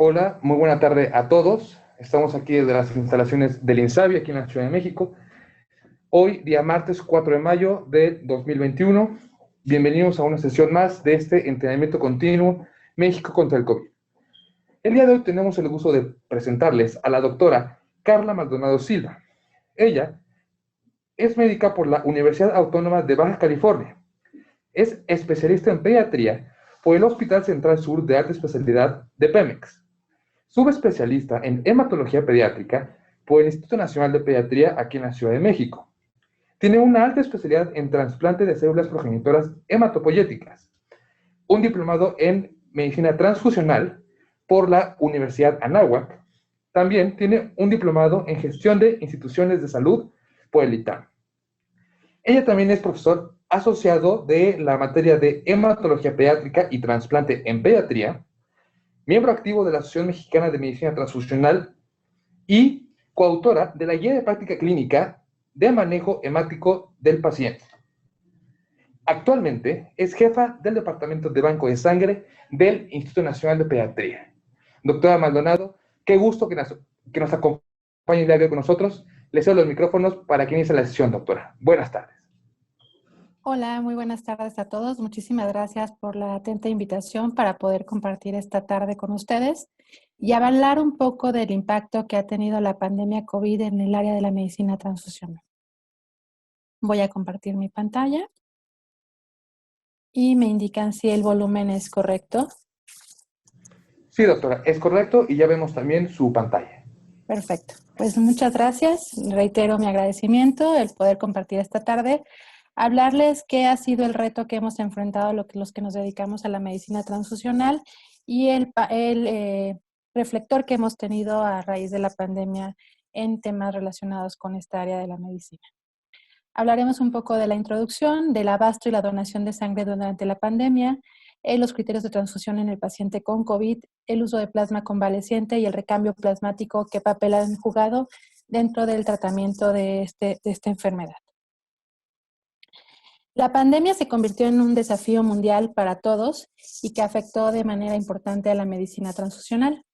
Hola, muy buena tarde a todos. Estamos aquí desde las instalaciones del INSABI, aquí en la Ciudad de México. Hoy, día martes 4 de mayo de 2021. Bienvenidos a una sesión más de este entrenamiento continuo México contra el COVID. El día de hoy tenemos el gusto de presentarles a la doctora Carla Maldonado Silva. Ella es médica por la Universidad Autónoma de Baja California. Es especialista en pediatría por el Hospital Central Sur de Alta Especialidad de Pemex. Subespecialista en hematología pediátrica por el Instituto Nacional de Pediatría aquí en la Ciudad de México. Tiene una alta especialidad en trasplante de células progenitoras hematopoyéticas, un diplomado en medicina transfusional por la Universidad Anáhuac. También tiene un diplomado en gestión de instituciones de salud por el ITAM. Ella también es profesor asociado de la materia de hematología pediátrica y trasplante en pediatría, miembro activo de la Asociación Mexicana de Medicina Transfusional y coautora de la Guía de Práctica Clínica de Manejo Hemático del Paciente. Actualmente es jefa del Departamento de Banco de Sangre del Instituto Nacional de Pediatría. Doctora Maldonado, qué gusto que nos acompañe el día de hoy con nosotros. Le cedo los micrófonos para que inicie la sesión, doctora. Buenas tardes. Hola, muy buenas tardes a todos. Muchísimas gracias por la atenta invitación para poder compartir esta tarde con ustedes y hablar un poco del impacto que ha tenido la pandemia COVID en el área de la medicina transfusional. Voy a compartir mi pantalla y me indican si el volumen es correcto. Sí, doctora, es correcto y ya vemos también su pantalla. Perfecto. Pues muchas gracias. Reitero mi agradecimiento el poder compartir esta tarde. Hablarles qué ha sido el reto que hemos enfrentado los que nos dedicamos a la medicina transfusional y el reflector que hemos tenido a raíz de la pandemia en temas relacionados con esta área de la medicina. Hablaremos un poco de la introducción, del abasto y la donación de sangre durante la pandemia, los criterios de transfusión en el paciente con COVID, el uso de plasma convaleciente y el recambio plasmático, qué papel han jugado dentro del tratamiento de esta enfermedad. La pandemia se convirtió en un desafío mundial para todos y que afectó de manera importante a la medicina transfusional.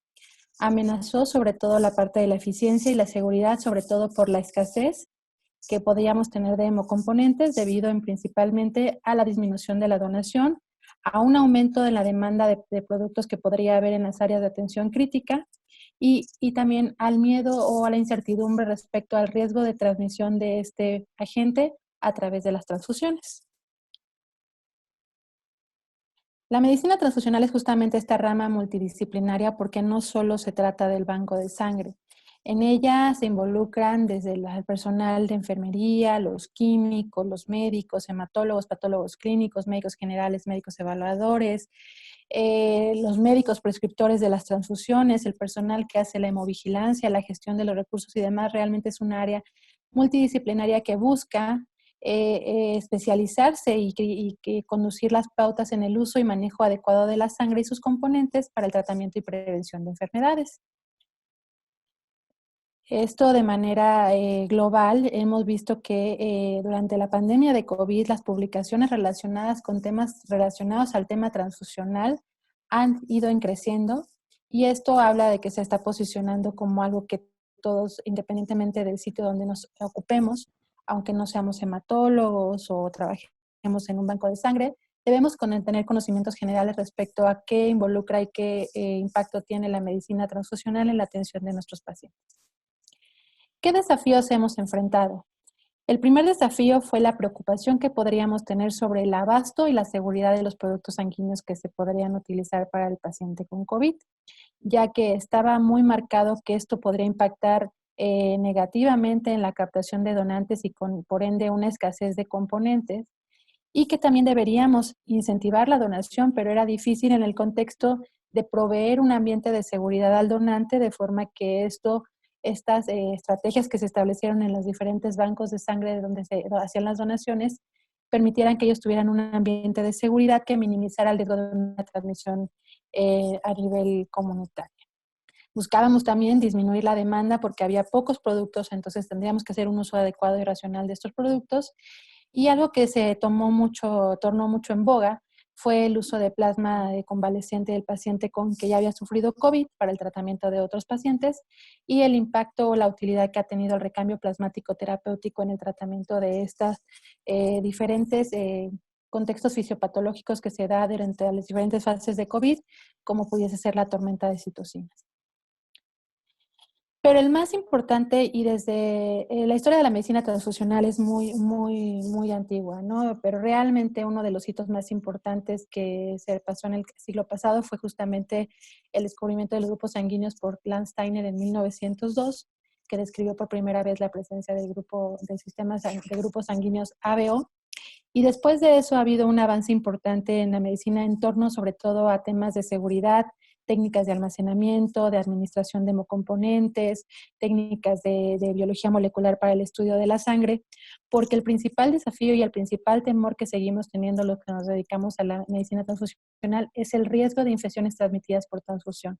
Amenazó sobre todo la parte de la eficiencia y la seguridad, sobre todo por la escasez que podíamos tener de hemocomponentes debido principalmente a la disminución de la donación, a un aumento de la demanda de productos que podría haber en las áreas de atención crítica y también al miedo o a la incertidumbre respecto al riesgo de transmisión de este agente a través de las transfusiones. La medicina transfusional es justamente esta rama multidisciplinaria porque no solo se trata del banco de sangre. En ella se involucran desde el personal de enfermería, los químicos, los médicos, hematólogos, patólogos clínicos, médicos generales, médicos evaluadores, los médicos prescriptores de las transfusiones, el personal que hace la hemovigilancia, la gestión de los recursos y demás. Realmente es un área multidisciplinaria que busca especializarse y conducir las pautas en el uso y manejo adecuado de la sangre y sus componentes para el tratamiento y prevención de enfermedades. Esto de manera global, hemos visto que durante la pandemia de COVID, las publicaciones relacionadas con temas relacionados al tema transfusional han ido creciendo y esto habla de que se está posicionando como algo que todos, independientemente del sitio donde nos ocupemos, aunque no seamos hematólogos o trabajemos en un banco de sangre, debemos tener conocimientos generales respecto a qué involucra y qué impacto tiene la medicina transfusional en la atención de nuestros pacientes. ¿Qué desafíos hemos enfrentado? El primer desafío fue la preocupación que podríamos tener sobre el abasto y la seguridad de los productos sanguíneos que se podrían utilizar para el paciente con COVID, ya que estaba muy marcado que esto podría impactar negativamente en la captación de donantes y por ende una escasez de componentes, y que también deberíamos incentivar la donación, pero era difícil en el contexto de proveer un ambiente de seguridad al donante, de forma que estas estrategias que se establecieron en los diferentes bancos de sangre donde se hacían las donaciones, permitieran que ellos tuvieran un ambiente de seguridad que minimizara el riesgo de una transmisión a nivel comunitario. Buscábamos también disminuir la demanda porque había pocos productos, entonces tendríamos que hacer un uso adecuado y racional de estos productos. Y algo que se tornó mucho en boga fue el uso de plasma convaleciente del paciente con que ya había sufrido COVID para el tratamiento de otros pacientes y el impacto o la utilidad que ha tenido el recambio plasmático terapéutico en el tratamiento de estas diferentes contextos fisiopatológicos que se da durante las diferentes fases de COVID, como pudiese ser la tormenta de citocinas. Pero el más importante, y desde la historia de la medicina transfusional es muy antigua, ¿no? Pero realmente uno de los hitos más importantes que se pasó en el siglo pasado fue justamente el descubrimiento de los grupos sanguíneos por Landsteiner en 1902, que describió por primera vez la presencia del sistema de grupos sanguíneos ABO. Y después de eso ha habido un avance importante en la medicina en torno sobre todo a temas de seguridad, técnicas de almacenamiento, de administración de hemocomponentes, técnicas de biología molecular para el estudio de la sangre, porque el principal desafío y el principal temor que seguimos teniendo los que nos dedicamos a la medicina transfusional es el riesgo de infecciones transmitidas por transfusión.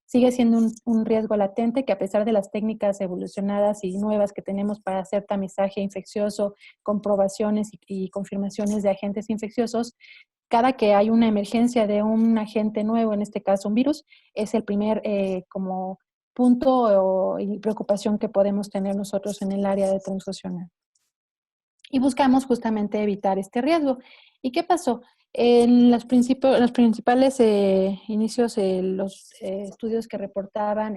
Sigue siendo un riesgo latente que a pesar de las técnicas evolucionadas y nuevas que tenemos para hacer tamizaje infeccioso, comprobaciones y confirmaciones de agentes infecciosos, cada que hay una emergencia de un agente nuevo, en este caso un virus, es el primer como punto y preocupación que podemos tener nosotros en el área de transfusional. Y buscamos justamente evitar este riesgo. ¿Y qué pasó? En los principales inicios, los estudios que reportaban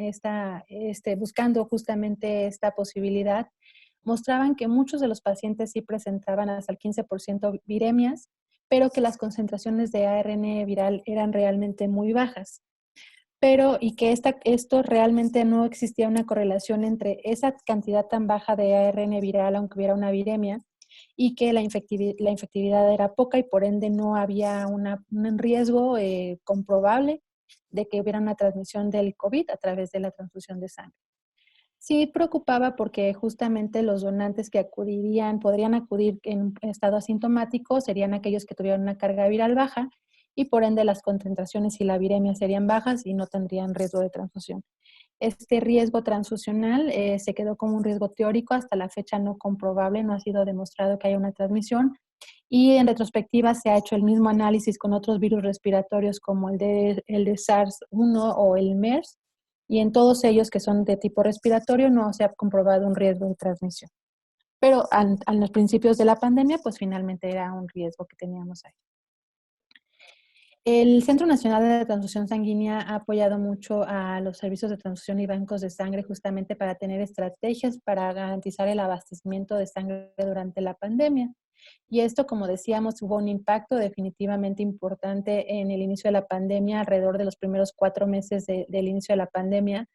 buscando justamente esta posibilidad, mostraban que muchos de los pacientes sí presentaban hasta el 15% viremias, pero que las concentraciones de ARN viral eran realmente muy bajas. Y que esto realmente no existía una correlación entre esa cantidad tan baja de ARN viral, aunque hubiera una viremia, y que la infectividad era poca y por ende no había un riesgo comprobable de que hubiera una transmisión del COVID a través de la transfusión de sangre. Sí preocupaba porque justamente los donantes que podrían acudir en estado asintomático, serían aquellos que tuvieran una carga viral baja y por ende las concentraciones y la viremia serían bajas y no tendrían riesgo de transfusión. Este riesgo transfusional se quedó como un riesgo teórico, hasta la fecha no comprobable, no ha sido demostrado que haya una transmisión. Y en retrospectiva se ha hecho el mismo análisis con otros virus respiratorios como el de SARS-1 o el MERS, y en todos ellos que son de tipo respiratorio no se ha comprobado un riesgo de transmisión. Pero a los principios de la pandemia, pues finalmente era un riesgo que teníamos ahí. El Centro Nacional de Transfusión Sanguínea ha apoyado mucho a los servicios de transfusión y bancos de sangre justamente para tener estrategias para garantizar el abastecimiento de sangre durante la pandemia. Y esto, como decíamos, hubo un impacto definitivamente importante en el inicio de la pandemia, alrededor de los primeros 4 meses del inicio de la pandemia.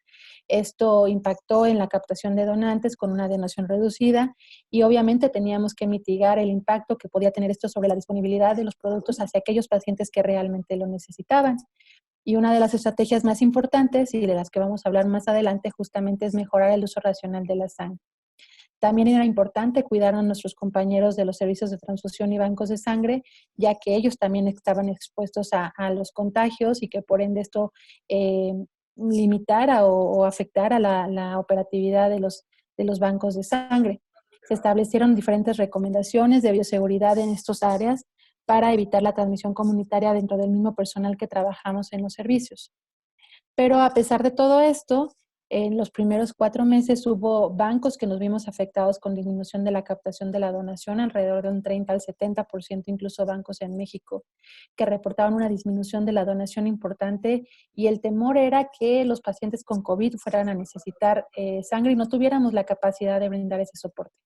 Esto impactó en la captación de donantes con una donación reducida y obviamente teníamos que mitigar el impacto que podía tener esto sobre la disponibilidad de los productos hacia aquellos pacientes que realmente lo necesitaban. Y una de las estrategias más importantes y de las que vamos a hablar más adelante justamente es mejorar el uso racional de la sangre. También era importante cuidar a nuestros compañeros de los servicios de transfusión y bancos de sangre, ya que ellos también estaban expuestos a los contagios y que por ende esto limitara o afectara la operatividad de los bancos de sangre. Se establecieron diferentes recomendaciones de bioseguridad en estas áreas para evitar la transmisión comunitaria dentro del mismo personal que trabajamos en los servicios. Pero a pesar de todo esto, en los primeros 4 meses hubo bancos que nos vimos afectados con disminución de la captación de la donación, alrededor de un 30 al 70%, incluso bancos en México, que reportaban una disminución de la donación importante y el temor era que los pacientes con COVID fueran a necesitar sangre y no tuviéramos la capacidad de brindar ese soporte.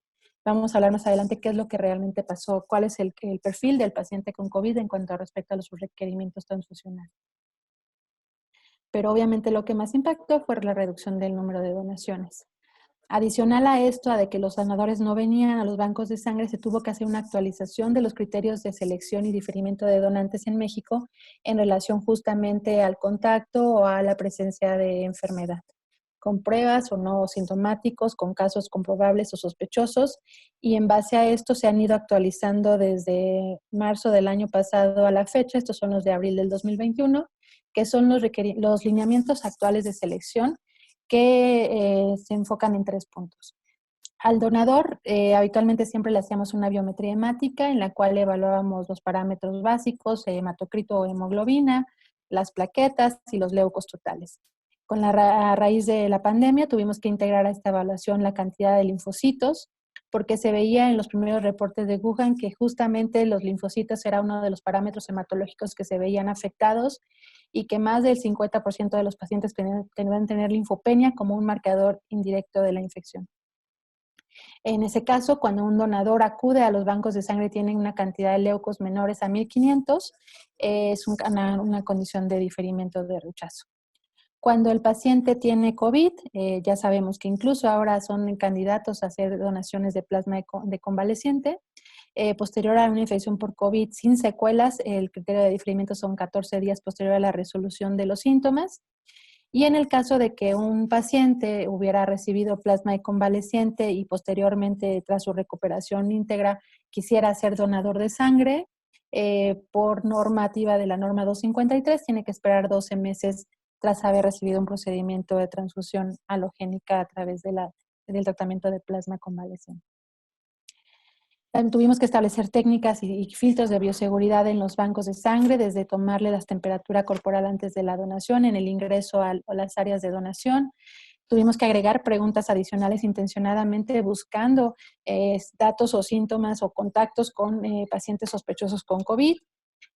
Vamos a hablar más adelante qué es lo que realmente pasó, cuál es el perfil del paciente con COVID en cuanto a respecto a los requerimientos transfusionales. Pero obviamente lo que más impactó fue la reducción del número de donaciones. Adicional a esto, a de que los donadores no venían a los bancos de sangre, se tuvo que hacer una actualización de los criterios de selección y diferimiento de donantes en México en relación justamente al contacto o a la presencia de enfermedad, con pruebas o no sintomáticos, con casos comprobables o sospechosos, y en base a esto se han ido actualizando desde marzo del año pasado a la fecha, estos son los de abril del 2021, que son los lineamientos actuales de selección que se enfocan en 3 puntos. Al donador, habitualmente siempre le hacíamos una biometría hemática en la cual evaluábamos los parámetros básicos, hematocrito o hemoglobina, las plaquetas y los leucos totales. A raíz de la pandemia tuvimos que integrar a esta evaluación la cantidad de linfocitos, porque se veía en los primeros reportes de Wuhan que justamente los linfocitos era uno de los parámetros hematológicos que se veían afectados y que más del 50% de los pacientes podían tener linfopenia como un marcador indirecto de la infección. En ese caso, cuando un donador acude a los bancos de sangre y tiene una cantidad de leucos menores a 1500, es una condición de diferimiento de rechazo. Cuando el paciente tiene COVID, ya sabemos que incluso ahora son candidatos a hacer donaciones de plasma de convaleciente. Posterior a una infección por COVID sin secuelas, el criterio de diferimiento son 14 días posterior a la resolución de los síntomas. Y en el caso de que un paciente hubiera recibido plasma de convaleciente y posteriormente, tras su recuperación íntegra, quisiera ser donador de sangre, por normativa de la norma 253, tiene que esperar 12 meses tras haber recibido un procedimiento de transfusión halogénica a través del tratamiento de plasma convaleciente. Tuvimos que establecer técnicas y filtros de bioseguridad en los bancos de sangre, desde tomarle la temperatura corporal antes de la donación, en el ingreso a las áreas de donación. Tuvimos que agregar preguntas adicionales intencionadamente buscando datos o síntomas o contactos con pacientes sospechosos con COVID.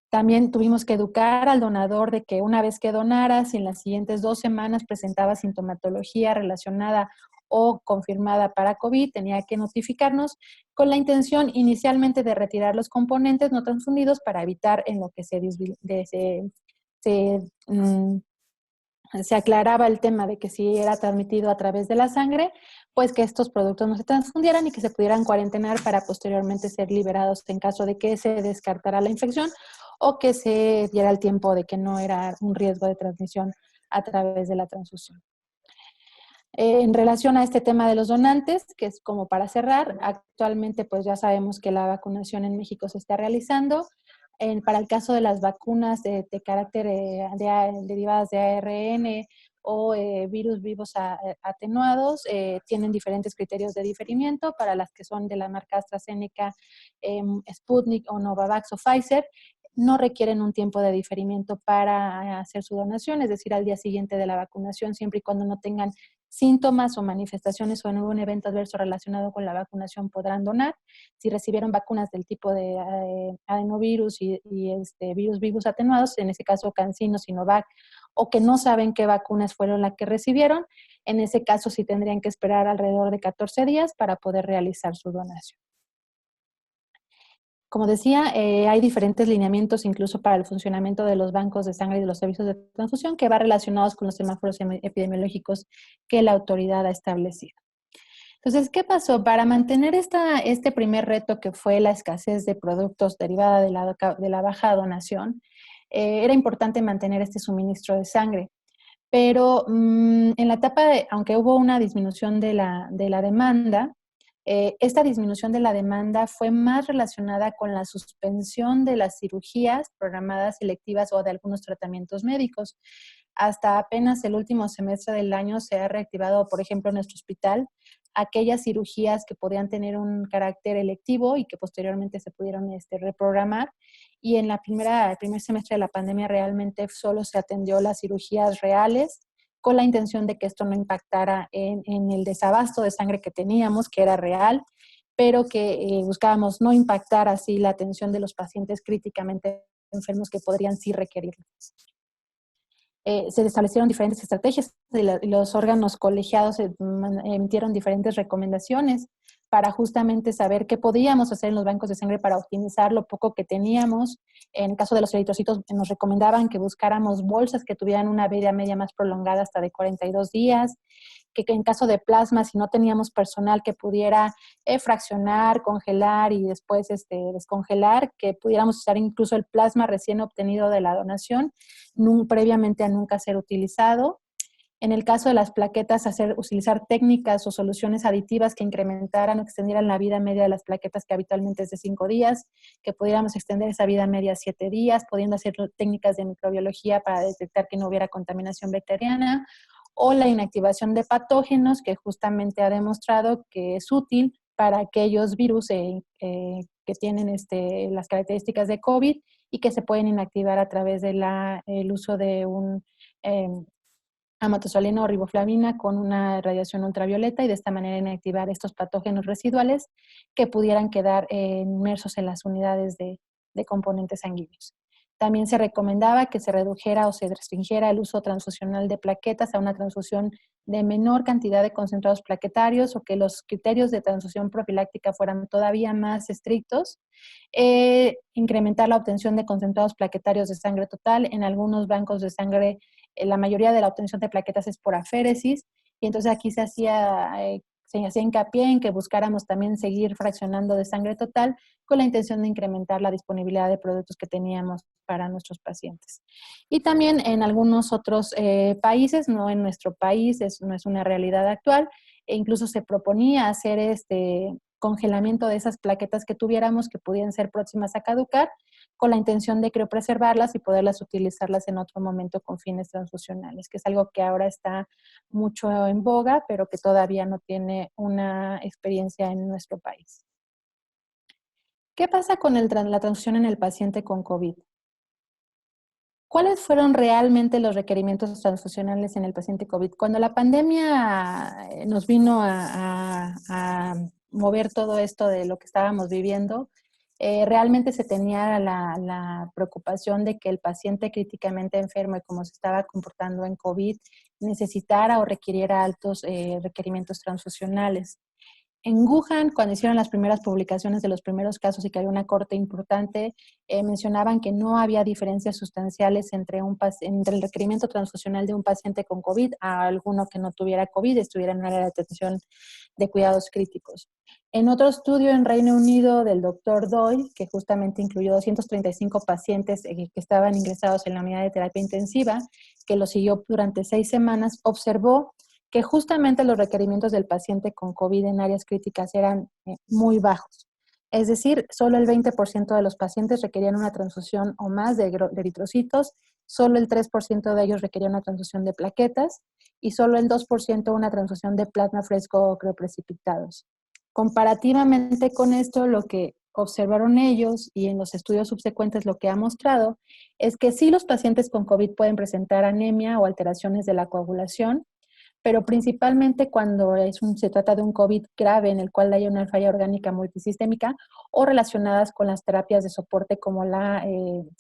También tuvimos que educar al donador de que una vez que donara, si en las siguientes 2 semanas presentaba sintomatología relacionada o confirmada para COVID, tenía que notificarnos con la intención inicialmente de retirar los componentes no transfundidos para evitar en lo que se aclaraba el tema de que si era transmitido a través de la sangre, pues que estos productos no se transfundieran y que se pudieran cuarentenar para posteriormente ser liberados en caso de que se descartara la infección o que se diera el tiempo de que no era un riesgo de transmisión a través de la transfusión. En relación a este tema de los donantes, que es como para cerrar, actualmente pues ya sabemos que la vacunación en México se está realizando. Para el caso de las vacunas de carácter derivadas de ARN o virus vivos atenuados, tienen diferentes criterios de diferimiento. Para las que son de la marca AstraZeneca, Sputnik o Novavax o Pfizer, no requieren un tiempo de diferimiento para hacer su donación, es decir, al día siguiente de la vacunación, siempre y cuando no tengan síntomas o manifestaciones o en un evento adverso relacionado con la vacunación podrán donar. Si recibieron vacunas del tipo de adenovirus y virus vivos atenuados, en ese caso CanSino, Sinovac, o que no saben qué vacunas fueron las que recibieron, en ese caso sí tendrían que esperar alrededor de 14 días para poder realizar su donación. Como decía, hay diferentes lineamientos incluso para el funcionamiento de los bancos de sangre y de los servicios de transfusión que van relacionados con los semáforos epidemiológicos que la autoridad ha establecido. Entonces, ¿qué pasó? Para mantener este primer reto que fue la escasez de productos derivada de la baja donación, era importante mantener este suministro de sangre. Pero en la etapa aunque hubo una disminución de la demanda, esta disminución de la demanda fue más relacionada con la suspensión de las cirugías programadas selectivas o de algunos tratamientos médicos. Hasta apenas el último semestre del año se ha reactivado, por ejemplo, en nuestro hospital, aquellas cirugías que podían tener un carácter electivo y que posteriormente se pudieron reprogramar. Y en el primer semestre de la pandemia realmente solo se atendió las cirugías reales, con la intención de que esto no impactara en el desabasto de sangre que teníamos, que era real, pero que buscábamos no impactar así la atención de los pacientes críticamente enfermos que podrían sí requerirlo. Se establecieron diferentes estrategias y los órganos colegiados emitieron diferentes recomendaciones para justamente saber qué podíamos hacer en los bancos de sangre para optimizar lo poco que teníamos. En el caso de los eritrocitos, nos recomendaban que buscáramos bolsas que tuvieran una vida media más prolongada hasta de 42 días, que en caso de plasma, si no teníamos personal que pudiera fraccionar, congelar y después descongelar, que pudiéramos usar incluso el plasma recién obtenido de la donación, previamente a nunca ser utilizado. En el caso de las plaquetas, utilizar técnicas o soluciones aditivas que incrementaran o extendieran la vida media de las plaquetas, que habitualmente es de 5 días, que pudiéramos extender esa vida media a 7 días, pudiendo hacer técnicas de microbiología para detectar que no hubiera contaminación bacteriana, o la inactivación de patógenos, que justamente ha demostrado que es útil para aquellos virus que tienen las características de COVID y que se pueden inactivar a través del uso de un amoxicilina o riboflavina con una radiación ultravioleta y de esta manera inactivar estos patógenos residuales que pudieran quedar inmersos en las unidades de componentes sanguíneos. También se recomendaba que se redujera o se restringiera el uso transfusional de plaquetas a una transfusión de menor cantidad de concentrados plaquetarios o que los criterios de transfusión profiláctica fueran todavía más estrictos. Incrementar la obtención de concentrados plaquetarios de sangre total. En algunos bancos de sangre, la mayoría de la obtención de plaquetas es por aféresis, y entonces aquí se hacía hincapié en que buscáramos también seguir fraccionando de sangre total con la intención de incrementar la disponibilidad de productos que teníamos para nuestros pacientes. Y también en algunos otros países, no en nuestro país, no es una realidad actual, e incluso se proponía hacer congelamiento de esas plaquetas que tuviéramos que pudieran ser próximas a caducar, con la intención de criopreservarlas y poderlas utilizarlas en otro momento con fines transfusionales, que es algo que ahora está mucho en boga, pero que todavía no tiene una experiencia en nuestro país. ¿Qué pasa con la transfusión en el paciente con COVID? ¿Cuáles fueron realmente los requerimientos transfusionales en el paciente COVID? Cuando la pandemia nos vino a mover todo esto de lo que estábamos viviendo, realmente se tenía la preocupación de que el paciente críticamente enfermo y como se estaba comportando en COVID necesitara o requiriera altos requerimientos transfusionales. En Wuhan, cuando hicieron las primeras publicaciones de los primeros casos y que había una corte importante, mencionaban que no había diferencias sustanciales entre el requerimiento transfusional de un paciente con COVID a alguno que no tuviera COVID, estuviera en un área de atención de cuidados críticos. En otro estudio en Reino Unido del doctor Doyle, que justamente incluyó 235 pacientes que estaban ingresados en la unidad de terapia intensiva, que lo siguió durante 6 semanas, observó que justamente los requerimientos del paciente con COVID en áreas críticas eran muy bajos. Es decir, solo el 20% de los pacientes requerían una transfusión o más de eritrocitos, solo el 3% de ellos requerían una transfusión de plaquetas y solo el 2% una transfusión de plasma fresco o crioprecipitados. Comparativamente con esto, lo que observaron ellos y en los estudios subsecuentes lo que ha mostrado es que sí los pacientes con COVID pueden presentar anemia o alteraciones de la coagulación, pero principalmente cuando se trata de un COVID grave en el cual haya una falla orgánica multisistémica o relacionadas con las terapias de soporte como la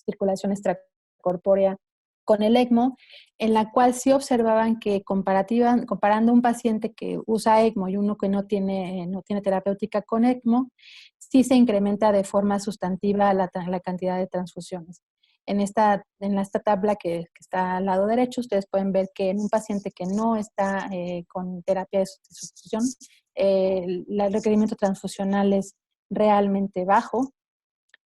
circulación extracorpórea con el ECMO, en la cual sí observaban que comparando un paciente que usa ECMO y uno que no tiene terapéutica con ECMO, sí se incrementa de forma sustantiva la cantidad de transfusiones. En esta tabla que está al lado derecho, ustedes pueden ver que en un paciente que no está con terapia de sustitución, el requerimiento transfusional es realmente bajo,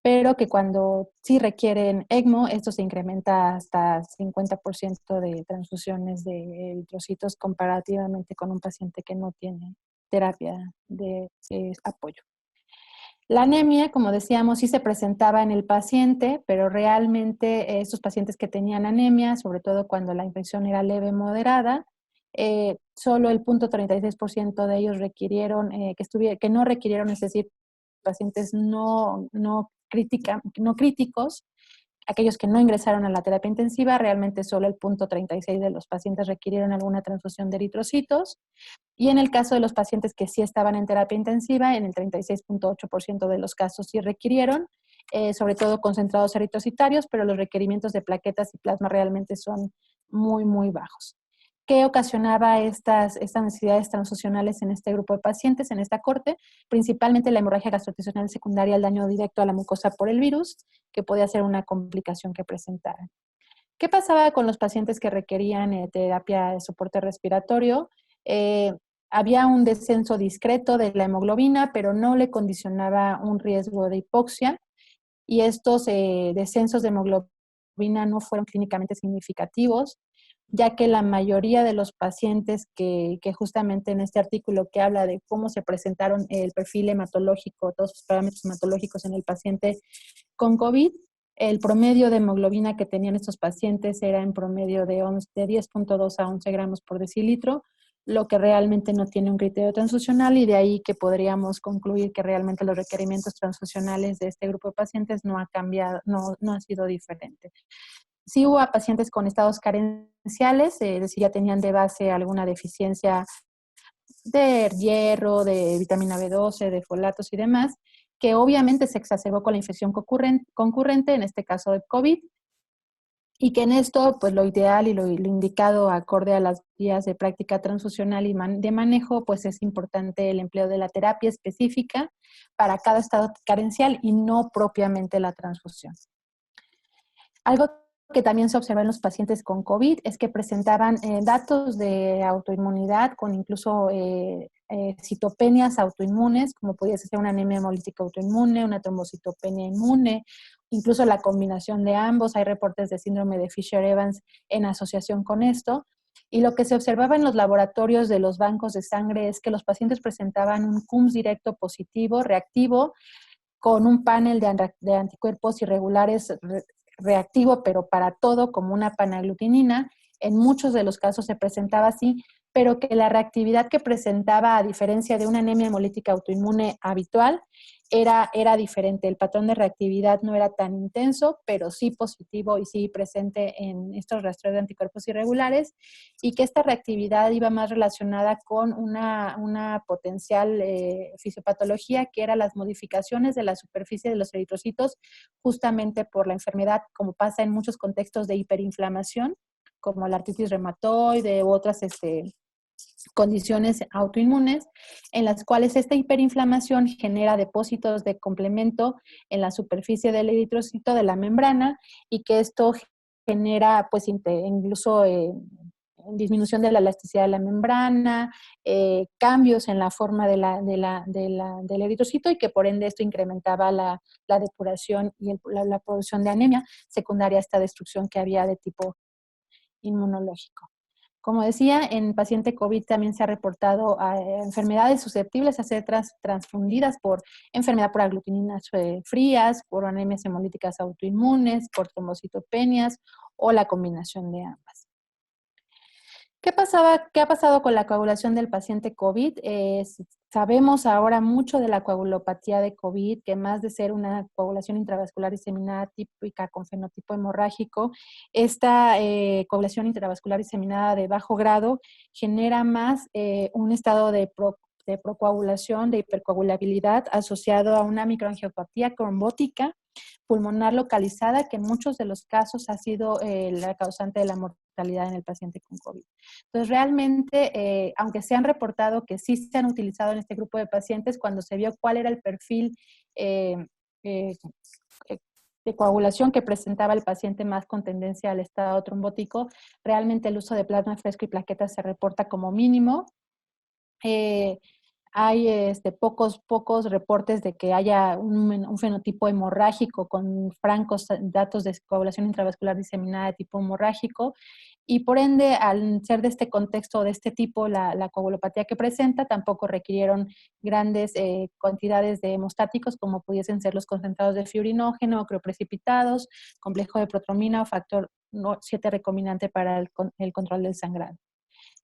pero que cuando sí requieren ECMO, esto se incrementa hasta 50% de transfusiones de eritrocitos comparativamente con un paciente que no tiene terapia de apoyo. La anemia, como decíamos, sí se presentaba en el paciente, pero realmente estos pacientes que tenían anemia, sobre todo cuando la infección era leve o moderada, solo el 0.36% de ellos requirieron, que no requirieron, es decir, pacientes no críticos, aquellos que no ingresaron a la terapia intensiva, realmente solo el 0.36% de los pacientes requirieron alguna transfusión de eritrocitos. Y en el caso de los pacientes que sí estaban en terapia intensiva, en el 36.8% de los casos sí requirieron, sobre todo concentrados eritrocitarios, pero los requerimientos de plaquetas y plasma realmente son muy, muy bajos. ¿Qué ocasionaba estas necesidades transfusionales en este grupo de pacientes, en esta corte? Principalmente la hemorragia gastrointestinal secundaria, el daño directo a la mucosa por el virus, que podía ser una complicación que presentaran. ¿Qué pasaba con los pacientes que requerían terapia de soporte respiratorio? Había un descenso discreto de la hemoglobina, pero no le condicionaba un riesgo de hipoxia, y estos descensos de hemoglobina no fueron clínicamente significativos, ya que la mayoría de los pacientes que justamente en este artículo que habla de cómo se presentaron el perfil hematológico, todos los parámetros hematológicos en el paciente con COVID, El promedio de hemoglobina que tenían estos pacientes era en promedio de 10.2 a 11 gramos por decilitro, lo que realmente no tiene un criterio transfusional, y de ahí que podríamos concluir que realmente los requerimientos transfusionales de este grupo de pacientes no ha cambiado, no ha sido diferente. Sí hubo pacientes con estados carenciales, es decir, ya tenían de base alguna deficiencia de hierro, de vitamina B12, de folatos y demás, que obviamente se exacerbó con la infección concurrente, en este caso de COVID, y que en esto, pues lo ideal y lo indicado acorde a las guías de práctica transfusional y de manejo, pues es importante el empleo de la terapia específica para cada estado carencial y no propiamente la transfusión. Algo que también se observa en los pacientes con COVID es que presentaban datos de autoinmunidad con incluso citopenias autoinmunes, como pudiese ser una anemia hemolítica autoinmune, una trombocitopenia inmune, incluso la combinación de ambos. Hay reportes de síndrome de Fisher-Evans en asociación con esto. Y lo que se observaba en los laboratorios de los bancos de sangre es que los pacientes presentaban un CUMS directo positivo, reactivo, con un panel de anticuerpos irregulares reactivo, pero para todo, como una panaglutinina. En muchos de los casos se presentaba así, pero que la reactividad que presentaba, a diferencia de una anemia hemolítica autoinmune habitual, era diferente. El patrón de reactividad no era tan intenso, pero sí positivo y sí presente en estos rastreos de anticuerpos irregulares, y que esta reactividad iba más relacionada con una potencial fisiopatología, que era las modificaciones de la superficie de los eritrocitos, justamente por la enfermedad, como pasa en muchos contextos de hiperinflamación, como la artritis reumatoide u otras condiciones autoinmunes, en las cuales esta hiperinflamación genera depósitos de complemento en la superficie del eritrocito de la membrana, y que esto genera pues incluso disminución de la elasticidad de la membrana, cambios en la forma del eritrocito, y que por ende esto incrementaba la depuración y la producción de anemia secundaria a esta destrucción que había de tipo inmunológico. Como decía, en paciente COVID también se ha reportado enfermedades susceptibles a ser transfundidas por enfermedad por aglutininas frías, por anemias hemolíticas autoinmunes, por trombocitopenias o la combinación de ambas. ¿Qué ha pasado con la coagulación del paciente COVID? Sabemos ahora mucho de la coagulopatía de COVID, que más de ser una coagulación intravascular diseminada típica con fenotipo hemorrágico, esta coagulación intravascular diseminada de bajo grado genera más un estado de procoagulación, de hipercoagulabilidad, asociado a una microangiopatía trombótica pulmonar localizada, que en muchos de los casos ha sido la causante de la mortalidad en el paciente con COVID. Entonces, realmente, aunque se han reportado que sí se han utilizado en este grupo de pacientes, cuando se vio cuál era el perfil de coagulación que presentaba el paciente más con tendencia al estado trombótico, realmente el uso de plasma fresco y plaquetas se reporta como mínimo. Hay pocos reportes de que haya un fenotipo hemorrágico con francos datos de coagulación intravascular diseminada de tipo hemorrágico, y por ende, al ser de este contexto, de este tipo, la coagulopatía que presenta, tampoco requirieron grandes cantidades de hemostáticos, como pudiesen ser los concentrados de fiurinógeno o crioprecipitados, complejo de protromina o factor 7 recombinante para el control del sangrado.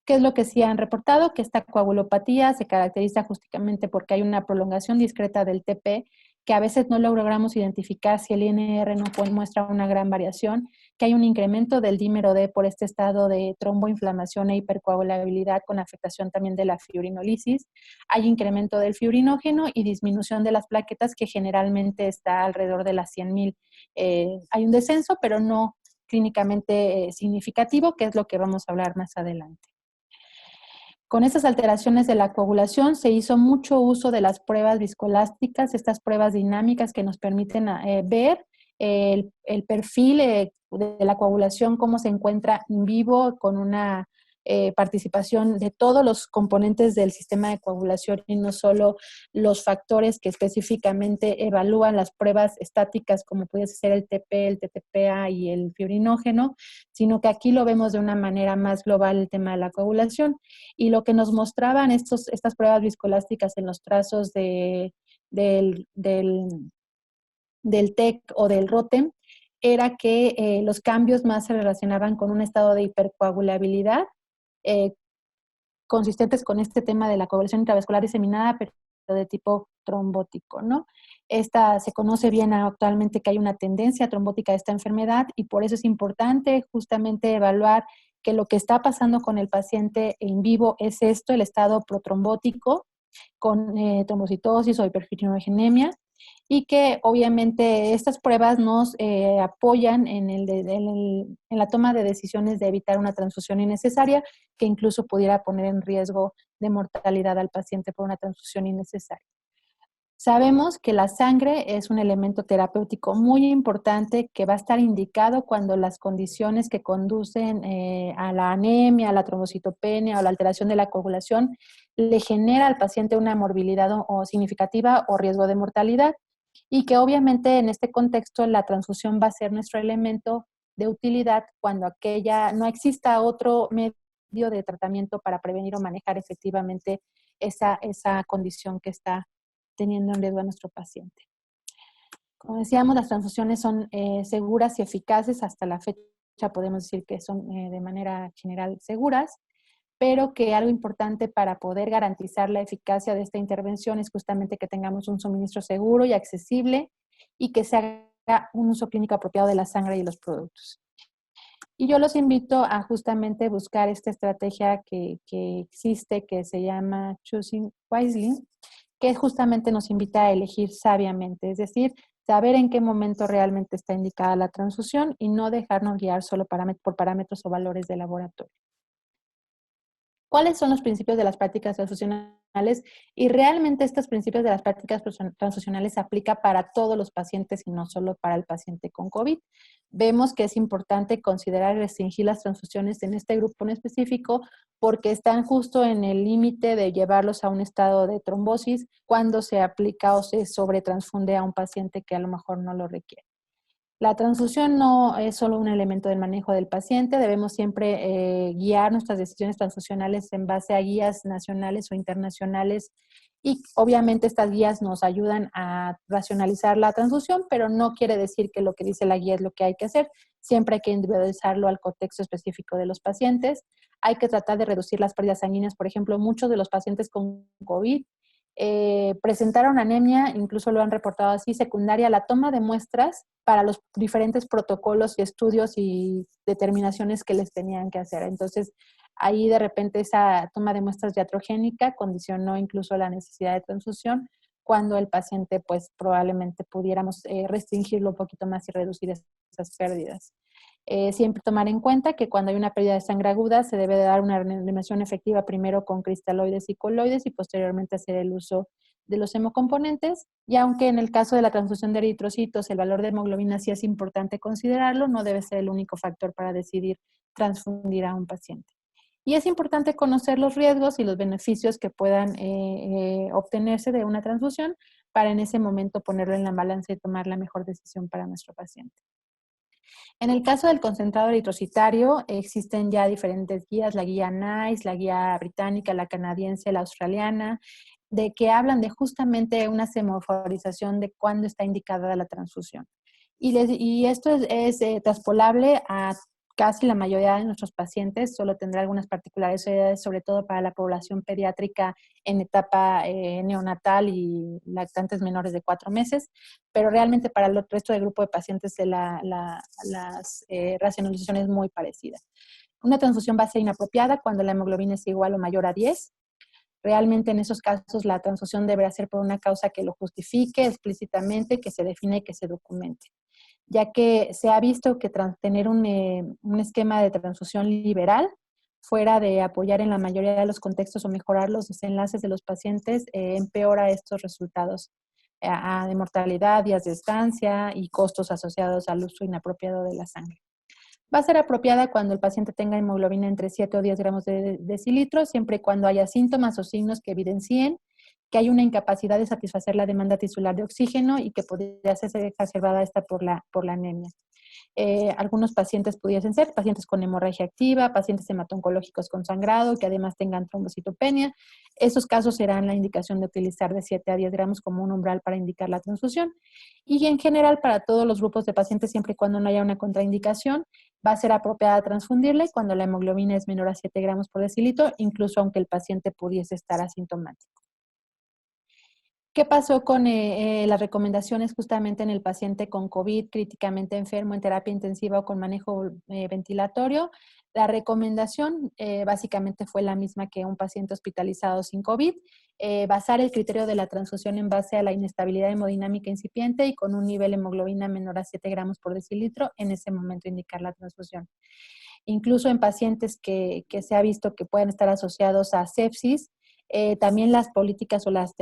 ¿Qué es lo que sí han reportado? Que esta coagulopatía se caracteriza justamente porque hay una prolongación discreta del TP, que a veces no logramos identificar si el INR no muestra una gran variación, que hay un incremento del dímero D por este estado de tromboinflamación e hipercoagulabilidad con afectación también de la fiurinolisis, hay incremento del fiurinógeno y disminución de las plaquetas, que generalmente está alrededor de las 100,000. Hay un descenso, pero no clínicamente significativo, que es lo que vamos a hablar más adelante. Con estas alteraciones de la coagulación se hizo mucho uso de las pruebas viscoelásticas, estas pruebas dinámicas que nos permiten ver el perfil de la coagulación, cómo se encuentra en vivo, con una participación de todos los componentes del sistema de coagulación y no solo los factores que específicamente evalúan las pruebas estáticas, como puede ser el TP, el TTPA y el fiurinógeno, sino que aquí lo vemos de una manera más global el tema de la coagulación. Y lo que nos mostraban estas pruebas viscoelásticas en los trazos del TEC o del ROTEM era que los cambios más se relacionaban con un estado de hipercoagulabilidad, eh, consistentes con este tema de la coagulación intravascular diseminada, pero de tipo trombótico, ¿no? Esta se conoce bien actualmente que hay una tendencia trombótica de esta enfermedad y por eso es importante justamente evaluar que lo que está pasando con el paciente en vivo es esto, el estado protrombótico con trombocitosis o hiperfiltrinogenemia, y que obviamente estas pruebas nos apoyan en la toma de decisiones de evitar una transfusión innecesaria que incluso pudiera poner en riesgo de mortalidad al paciente por una transfusión innecesaria. Sabemos que la sangre es un elemento terapéutico muy importante que va a estar indicado cuando las condiciones que conducen a la anemia, a la trombocitopenia o la alteración de la coagulación le genera al paciente una morbilidad o significativa o riesgo de mortalidad, y que obviamente en este contexto la transfusión va a ser nuestro elemento de utilidad cuando aquella no exista otro medio de tratamiento para prevenir o manejar efectivamente esa condición que está teniendo en riesgo a nuestro paciente. Como decíamos, las transfusiones son seguras y eficaces. Hasta la fecha podemos decir que son de manera general seguras, pero que algo importante para poder garantizar la eficacia de esta intervención es justamente que tengamos un suministro seguro y accesible y que se haga un uso clínico apropiado de la sangre y los productos. Y yo los invito a justamente buscar esta estrategia que existe, que se llama Choosing Wisely, que justamente nos invita a elegir sabiamente, es decir, saber en qué momento realmente está indicada la transfusión y no dejarnos guiar solo por parámetros o valores de laboratorio. ¿Cuáles son los principios de las prácticas transfusionales? Y realmente estos principios de las prácticas transfusionales se aplican para todos los pacientes y no solo para el paciente con COVID. Vemos que es importante considerar y restringir las transfusiones en este grupo en específico porque están justo en el límite de llevarlos a un estado de trombosis cuando se aplica o se sobretransfunde a un paciente que a lo mejor no lo requiere. La transfusión no es solo un elemento del manejo del paciente, debemos siempre guiar nuestras decisiones transfusionales en base a guías nacionales o internacionales y obviamente estas guías nos ayudan a racionalizar la transfusión, pero no quiere decir que lo que dice la guía es lo que hay que hacer. Siempre hay que individualizarlo al contexto específico de los pacientes. Hay que tratar de reducir las pérdidas sanguíneas. Por ejemplo, muchos de los pacientes con COVID presentaron anemia, incluso lo han reportado así, secundaria a la toma de muestras para los diferentes protocolos y estudios y determinaciones que les tenían que hacer. Entonces, ahí de repente esa toma de muestras iatrogénica condicionó incluso la necesidad de transfusión, cuando el paciente pues probablemente pudiéramos restringirlo un poquito más y reducir esas pérdidas. Siempre tomar en cuenta que cuando hay una pérdida de sangre aguda se debe de dar una reanimación efectiva primero con cristaloides y coloides y posteriormente hacer el uso de los hemocomponentes. Y aunque en el caso de la transfusión de eritrocitos el valor de hemoglobina sí es importante considerarlo, no debe ser el único factor para decidir transfundir a un paciente. Y es importante conocer los riesgos y los beneficios que puedan obtenerse de una transfusión para en ese momento ponerlo en la balanza y tomar la mejor decisión para nuestro paciente. En el caso del concentrado eritrocitario, existen ya diferentes guías, la guía NICE, la guía británica, la canadiense, la australiana, de que hablan de justamente una semaforización de cuándo está indicada la transfusión. Y esto es traspolable a casi la mayoría de nuestros pacientes, solo tendrá algunas particularidades, sobre todo para la población pediátrica en etapa neonatal y lactantes menores de 4 meses, pero realmente para el resto del grupo de pacientes las racionalización es muy parecida. Una transfusión va a ser inapropiada cuando la hemoglobina es igual o mayor a 10. Realmente en esos casos la transfusión deberá ser por una causa que lo justifique explícitamente, que se define y que se documente, ya que se ha visto que tener un esquema de transfusión liberal, fuera de apoyar en la mayoría de los contextos o mejorar los desenlaces de los pacientes, empeora estos resultados de mortalidad, días de estancia y costos asociados al uso inapropiado de la sangre. Va a ser apropiada cuando el paciente tenga hemoglobina entre 7 o 10 gramos de decilitro, siempre y cuando haya síntomas o signos que evidencien que hay una incapacidad de satisfacer la demanda tisular de oxígeno y que podría ser exacerbada esta por la anemia. Algunos pacientes pudiesen ser pacientes con hemorragia activa, pacientes hemato-oncológicos con sangrado, que además tengan trombocitopenia. Esos casos serán la indicación de utilizar de 7 a 10 gramos como un umbral para indicar la transfusión. Y en general, para todos los grupos de pacientes, siempre y cuando no haya una contraindicación, va a ser apropiada transfundirle cuando la hemoglobina es menor a 7 gramos por decilitro, incluso aunque el paciente pudiese estar asintomático. ¿Qué pasó con las recomendaciones justamente en el paciente con COVID críticamente enfermo en terapia intensiva o con manejo ventilatorio? La recomendación básicamente fue la misma que un paciente hospitalizado sin COVID, basar el criterio de la transfusión en base a la inestabilidad hemodinámica incipiente y con un nivel de hemoglobina menor a 7 gramos por decilitro, en ese momento indicar la transfusión. Incluso en pacientes que se ha visto que pueden estar asociados a sepsis, también las políticas o las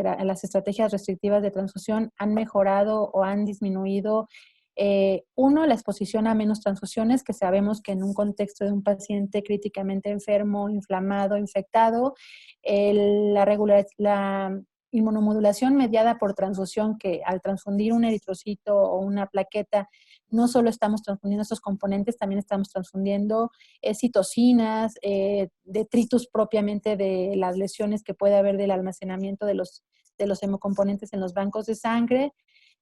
estrategias restrictivas de transfusión han mejorado o han disminuido, uno, la exposición a menos transfusiones, que sabemos que en un contexto de un paciente críticamente enfermo, inflamado, infectado, la inmunomodulación mediada por transfusión, que al transfundir un eritrocito o una plaqueta, no solo estamos transfundiendo estos componentes, también estamos transfundiendo citocinas, detritus propiamente de las lesiones que puede haber del almacenamiento de los hemocomponentes en los bancos de sangre,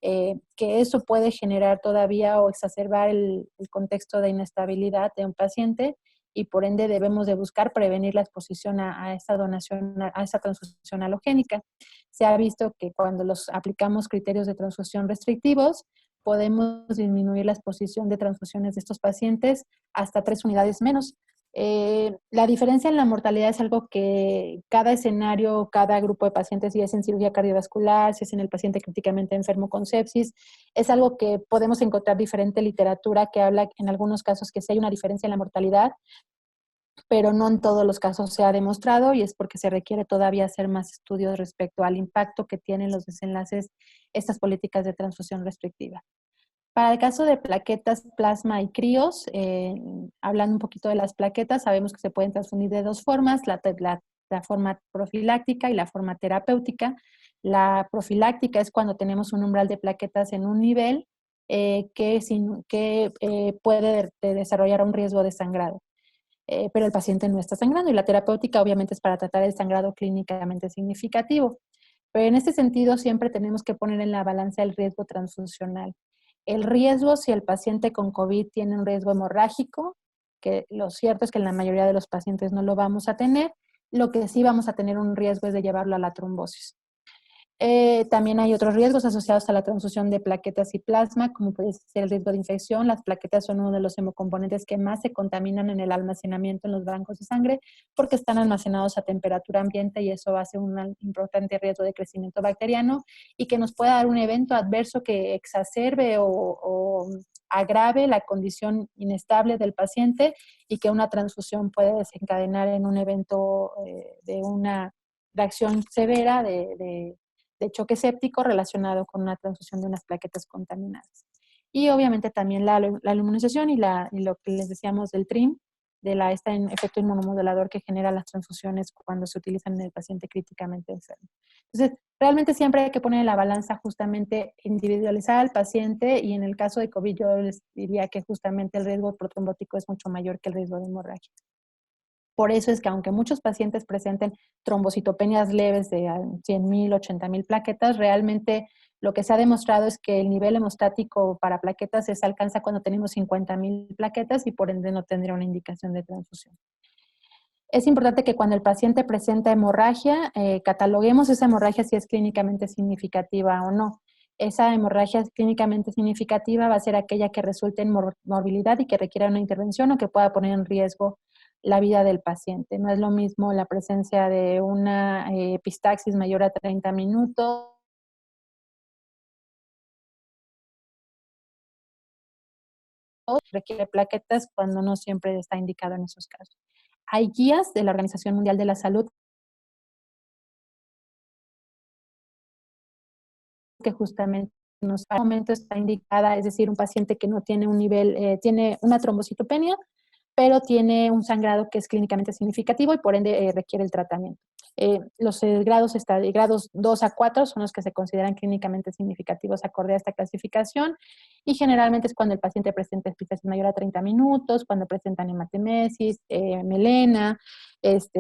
que eso puede generar todavía o exacerbar el contexto de inestabilidad de un paciente y por ende debemos de buscar prevenir la exposición a esa donación, a esa transfusión halogénica. Se ha visto que cuando los aplicamos criterios de transfusión restrictivos, podemos disminuir la exposición de transfusiones de estos pacientes hasta 3 unidades menos. La diferencia en la mortalidad es algo que cada escenario, cada grupo de pacientes, si es en cirugía cardiovascular, si es en el paciente críticamente enfermo con sepsis, es algo que podemos encontrar diferente literatura que habla en algunos casos que sí hay una diferencia en la mortalidad, pero no en todos los casos se ha demostrado y es porque se requiere todavía hacer más estudios respecto al impacto que tienen los desenlaces estas políticas de transfusión restrictiva. Para el caso de plaquetas, plasma y críos, hablando un poquito de las plaquetas, sabemos que se pueden transfundir de dos formas, la forma profiláctica y la forma terapéutica. La profiláctica es cuando tenemos un umbral de plaquetas en un nivel que puede desarrollar un riesgo de sangrado. Pero el paciente no está sangrando y la terapéutica obviamente es para tratar el sangrado clínicamente significativo. Pero en este sentido siempre tenemos que poner en la balanza el riesgo transfuncional. El riesgo, si el paciente con COVID tiene un riesgo hemorrágico, que lo cierto es que en la mayoría de los pacientes no lo vamos a tener, lo que sí vamos a tener un riesgo es de llevarlo a la trombosis. También hay otros riesgos asociados a la transfusión de plaquetas y plasma, como puede ser el riesgo de infección. Las plaquetas son uno de los hemocomponentes que más se contaminan en el almacenamiento en los bancos de sangre porque están almacenados a temperatura ambiente y eso hace un importante riesgo de crecimiento bacteriano y que nos pueda dar un evento adverso que exacerbe o agrave la condición inestable del paciente y que una transfusión puede desencadenar en un evento de una reacción severa de choque séptico relacionado con una transfusión de unas plaquetas contaminadas. Y obviamente también la inmunización y lo que les decíamos del TRIM, este efecto inmunomodulador que genera las transfusiones cuando se utilizan en el paciente críticamente enfermo. Entonces, realmente siempre hay que poner en la balanza justamente individualizar al paciente y en el caso de COVID yo les diría que justamente el riesgo protrombótico es mucho mayor que el riesgo de hemorragia. Por eso es que aunque muchos pacientes presenten trombocitopenias leves de 100,000, 80,000 plaquetas, realmente lo que se ha demostrado es que el nivel hemostático para plaquetas se alcanza cuando tenemos 50,000 plaquetas y por ende no tendría una indicación de transfusión. Es importante que cuando el paciente presenta hemorragia, cataloguemos esa hemorragia si es clínicamente significativa o no. Esa hemorragia clínicamente significativa va a ser aquella que resulte en morbilidad y que requiera una intervención o que pueda poner en riesgo la vida del paciente. No es lo mismo la presencia de una epistaxis mayor a 30 minutos, requiere plaquetas cuando no siempre está indicado en esos casos. Hay guías de la Organización Mundial de la Salud que justamente en los momentos está indicada, es decir, un paciente que no tiene un nivel, tiene una trombocitopenia, pero tiene un sangrado que es clínicamente significativo y por ende requiere el tratamiento. Los grados 2 a 4 son los que se consideran clínicamente significativos acorde a esta clasificación y generalmente es cuando el paciente presenta expectación mayor a 30 minutos, cuando presentan hematemesis, melena,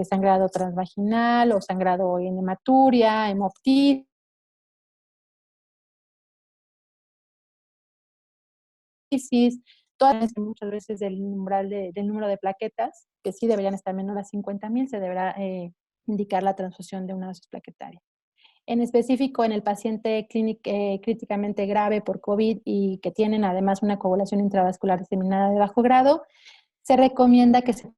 sangrado transvaginal o sangrado en hematuria, hemoptisis, todas muchas veces del umbral del número de plaquetas, que sí deberían estar menor a 50,000, se deberá indicar la transfusión de una dosis plaquetaria. En específico, en el paciente críticamente grave por COVID y que tienen además una coagulación intravascular diseminada de bajo grado, se recomienda que se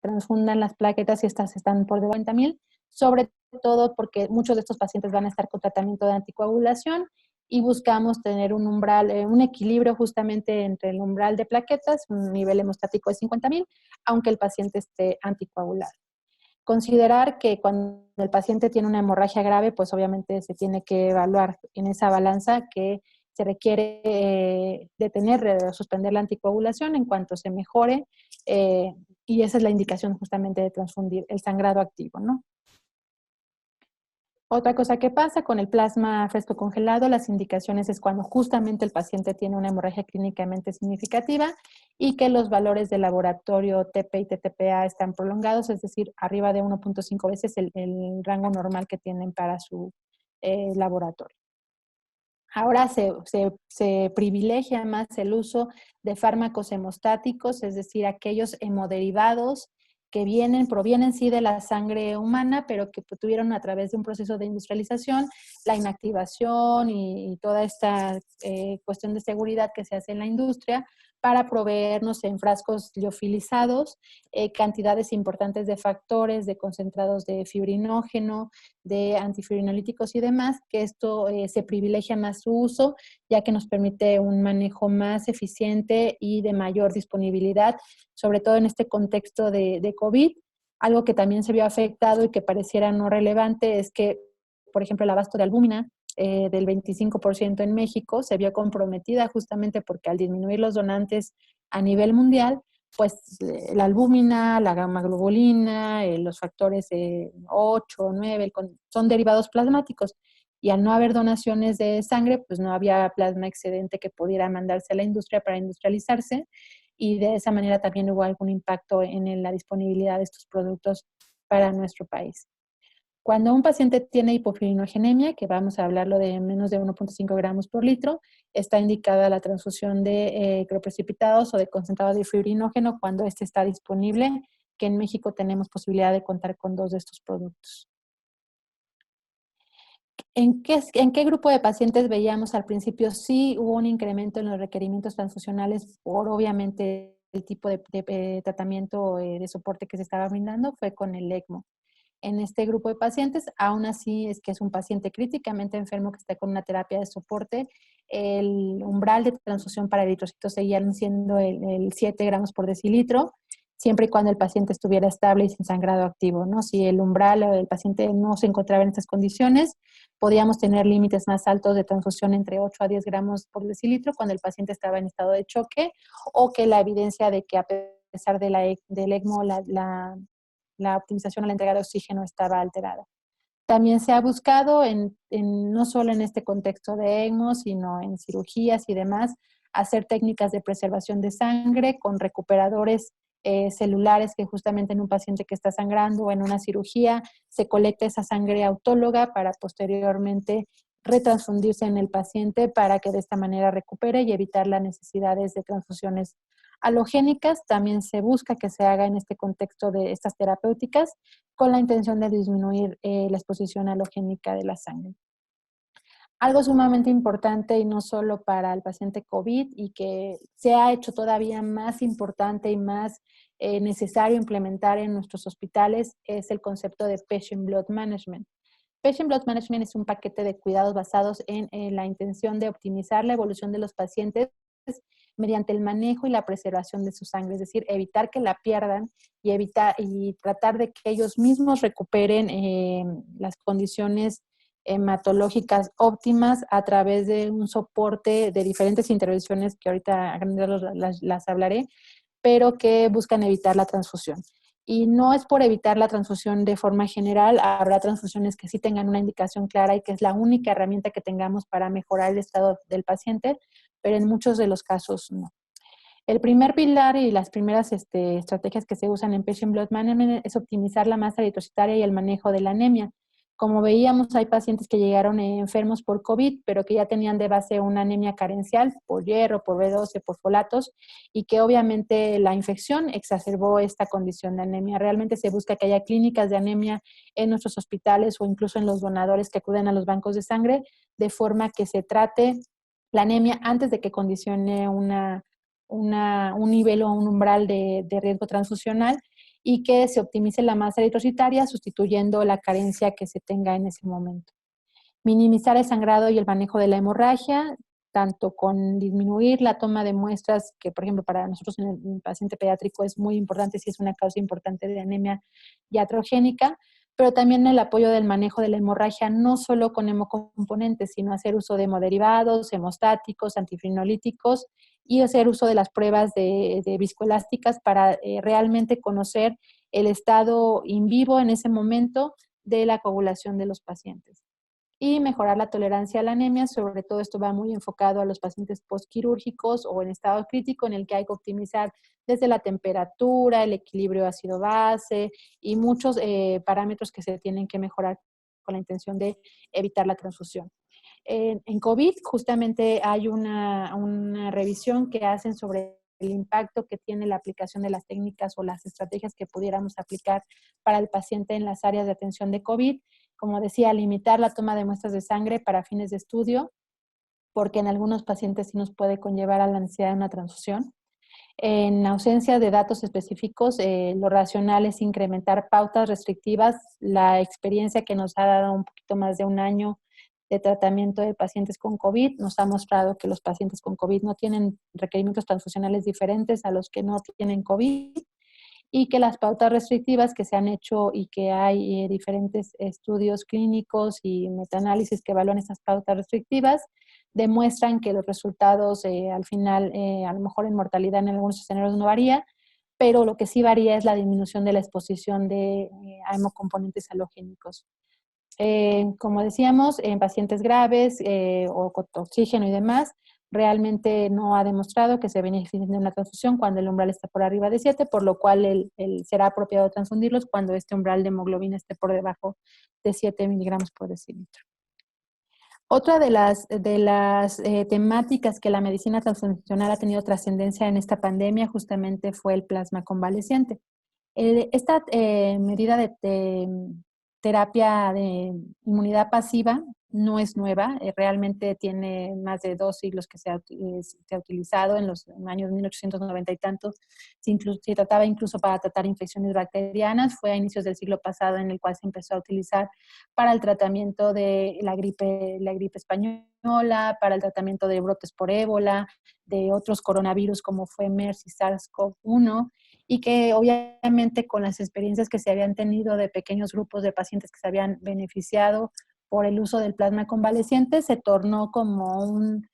transfundan las plaquetas si estas están por debajo de 50,000, sobre todo porque muchos de estos pacientes van a estar con tratamiento de anticoagulación y buscamos tener un umbral, un equilibrio justamente entre el umbral de plaquetas, un nivel hemostático de 50,000, aunque el paciente esté anticoagulado. Considerar que cuando el paciente tiene una hemorragia grave, pues obviamente se tiene que evaluar en esa balanza que se requiere detener, suspender la anticoagulación en cuanto se mejore, y esa es la indicación justamente de transfundir el sangrado activo, ¿no? Otra cosa que pasa con el plasma fresco congelado, las indicaciones es cuando justamente el paciente tiene una hemorragia clínicamente significativa y que los valores de laboratorio TP y TTPA están prolongados, es decir, arriba de 1.5 veces el rango normal que tienen para su laboratorio. Ahora se privilegia más el uso de fármacos hemostáticos, es decir, aquellos hemoderivados que provienen sí de la sangre humana, pero que tuvieron a través de un proceso de industrialización, la inactivación y toda esta cuestión de seguridad que se hace en la industria para proveernos en frascos liofilizados cantidades importantes de factores, de concentrados de fibrinógeno, de antifibrinolíticos y demás, que esto se privilegia más su uso, ya que nos permite un manejo más eficiente y de mayor disponibilidad, sobre todo en este contexto de COVID. Algo que también se vio afectado y que pareciera no relevante es que, por ejemplo, el abasto de albúmina del 25% en México se vio comprometida justamente porque al disminuir los donantes a nivel mundial, pues la albúmina, la gamma globulina, los factores 8, 9, son derivados plasmáticos. Y al no haber donaciones de sangre, pues no había plasma excedente que pudiera mandarse a la industria para industrializarse y de esa manera también hubo algún impacto en la disponibilidad de estos productos para nuestro país. Cuando un paciente tiene hipofibrinogénemia, que vamos a hablarlo de menos de 1.5 gramos por litro, está indicada la transfusión de croprecipitados o de concentrado de fibrinógeno cuando este está disponible, que en México tenemos posibilidad de contar con 2 de estos productos. ¿En qué grupo de pacientes veíamos al principio? Sí hubo un incremento en los requerimientos transfusionales por obviamente el tipo de tratamiento de soporte que se estaba brindando, fue con el ECMO. En este grupo de pacientes, aún así es que es un paciente críticamente enfermo que está con una terapia de soporte, el umbral de transfusión para eritrocitos seguían siendo el 7 gramos por decilitro, siempre y cuando el paciente estuviera estable y sin sangrado activo, ¿no? Si el umbral o el paciente no se encontraba en estas condiciones, podíamos tener límites más altos de transfusión entre 8 a 10 gramos por decilitro cuando el paciente estaba en estado de choque o que la evidencia de que a pesar de del ECMO la optimización a la entrega de oxígeno estaba alterada. También se ha buscado, no solo en este contexto de ECMO, sino en cirugías y demás, hacer técnicas de preservación de sangre con recuperadores celulares que justamente en un paciente que está sangrando o en una cirugía se colecta esa sangre autóloga para posteriormente retransfundirse en el paciente para que de esta manera recupere y evitar las necesidades de transfusiones halogénicas. También se busca que se haga en este contexto de estas terapéuticas con la intención de disminuir la exposición halogénica de la sangre. Algo sumamente importante y no solo para el paciente COVID y que se ha hecho todavía más importante y más necesario implementar en nuestros hospitales es el concepto de Patient Blood Management. Patient Blood Management es un paquete de cuidados basados en la intención de optimizar la evolución de los pacientes mediante el manejo y la preservación de su sangre, es decir, evitar que la pierdan y tratar de que ellos mismos recuperen las condiciones hematológicas óptimas a través de un soporte de diferentes intervenciones que ahorita las hablaré, pero que buscan evitar la transfusión. Y no es por evitar la transfusión de forma general, habrá transfusiones que sí tengan una indicación clara y que es la única herramienta que tengamos para mejorar el estado del paciente, pero en muchos de los casos no. El primer pilar y las primeras estrategias que se usan en Patient Blood Management es optimizar la masa eritrocitaria y el manejo de la anemia. Como veíamos, hay pacientes que llegaron enfermos por COVID, pero que ya tenían de base una anemia carencial por hierro, por B12, por folatos, y que obviamente la infección exacerbó esta condición de anemia. Realmente se busca que haya clínicas de anemia en nuestros hospitales o incluso en los donadores que acuden a los bancos de sangre, de forma que se trate la anemia antes de que condicione un nivel o un umbral de riesgo transfusional y que se optimice la masa eritrocitaria sustituyendo la carencia que se tenga en ese momento. Minimizar el sangrado y el manejo de la hemorragia, tanto con disminuir la toma de muestras, que por ejemplo para nosotros en el paciente pediátrico es muy importante si es una causa importante de anemia iatrogénica, pero también el apoyo del manejo de la hemorragia, no solo con hemocomponentes, sino hacer uso de hemoderivados, hemostáticos, antifibrinolíticos y hacer uso de las pruebas de viscoelásticas para realmente conocer el estado in vivo en ese momento de la coagulación de los pacientes. Y mejorar la tolerancia a la anemia, sobre todo esto va muy enfocado a los pacientes postquirúrgicos o en estado crítico en el que hay que optimizar desde la temperatura, el equilibrio ácido-base y muchos parámetros que se tienen que mejorar con la intención de evitar la transfusión. En COVID justamente hay una revisión que hacen sobre el impacto que tiene la aplicación de las técnicas o las estrategias que pudiéramos aplicar para el paciente en las áreas de atención de COVID. Como decía, limitar la toma de muestras de sangre para fines de estudio, porque en algunos pacientes sí nos puede conllevar a la necesidad de una transfusión. En ausencia de datos específicos, lo racional es incrementar pautas restrictivas. La experiencia que nos ha dado un poquito más de un año de tratamiento de pacientes con COVID nos ha mostrado que los pacientes con COVID no tienen requerimientos transfusionales diferentes a los que no tienen COVID y que las pautas restrictivas que se han hecho y que hay diferentes estudios clínicos y metaanálisis que evalúan esas pautas restrictivas demuestran que los resultados al final, a lo mejor en mortalidad en algunos escenarios no varía, pero lo que sí varía es la disminución de la exposición de hemocomponentes halogénicos. Como decíamos, en pacientes graves o con oxígeno y demás, realmente no ha demostrado que se beneficien de una transfusión cuando el umbral está por arriba de 7, por lo cual será apropiado transfundirlos cuando este umbral de hemoglobina esté por debajo de 7 miligramos por decilitro. Otra de las temáticas que la medicina transfusional ha tenido trascendencia en esta pandemia justamente fue el plasma convaleciente. Esta medida de terapia de inmunidad pasiva no es nueva, realmente tiene más de 2 siglos que se ha utilizado en los años 1890 y tantos. Se trataba incluso para tratar infecciones bacterianas, fue a inicios del siglo pasado en el cual se empezó a utilizar para el tratamiento de la gripe española, para el tratamiento de brotes por ébola, de otros coronavirus como fue MERS y SARS-CoV-1, y que obviamente con las experiencias que se habían tenido de pequeños grupos de pacientes que se habían beneficiado por el uso del plasma convaleciente, se tornó como un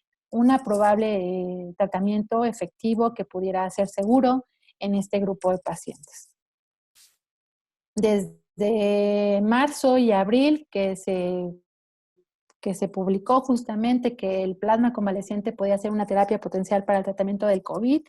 probable tratamiento efectivo que pudiera ser seguro en este grupo de pacientes. Desde marzo y abril que se publicó justamente que el plasma convaleciente podía ser una terapia potencial para el tratamiento del COVID,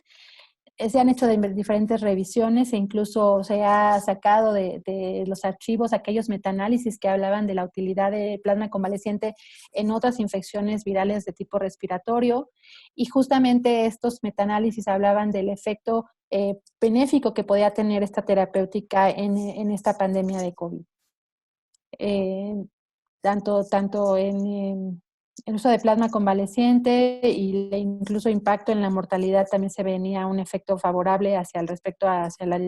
se han hecho diferentes revisiones e incluso se ha sacado de los archivos aquellos metaanálisis que hablaban de la utilidad de plasma convaleciente en otras infecciones virales de tipo respiratorio y justamente estos metaanálisis hablaban del efecto benéfico que podía tener esta terapéutica en esta pandemia de COVID. Tanto en el uso de plasma convaleciente y incluso impacto en la mortalidad también se venía un efecto favorable hacia la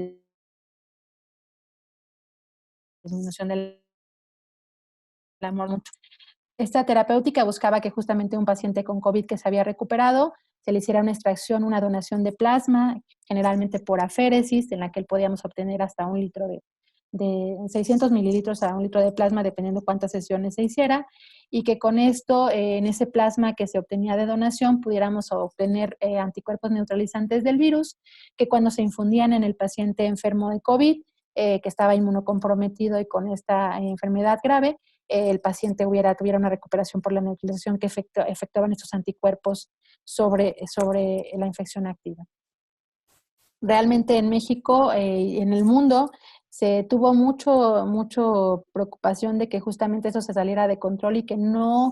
disminución de la muerte. Esta terapéutica buscaba que justamente un paciente con COVID que se había recuperado se le hiciera una extracción, una donación de plasma, generalmente por aféresis, en la que podíamos obtener hasta 1 litro de 600 mililitros a 1 litro de plasma, dependiendo cuántas sesiones se hiciera, y que con esto, en ese plasma que se obtenía de donación, pudiéramos obtener anticuerpos neutralizantes del virus, que cuando se infundían en el paciente enfermo de COVID, que estaba inmunocomprometido y con esta enfermedad grave, el paciente tuviera una recuperación por la neutralización que efectuaban estos anticuerpos sobre la infección activa. Realmente en México y en el mundo se tuvo mucho preocupación de que justamente eso se saliera de control y que no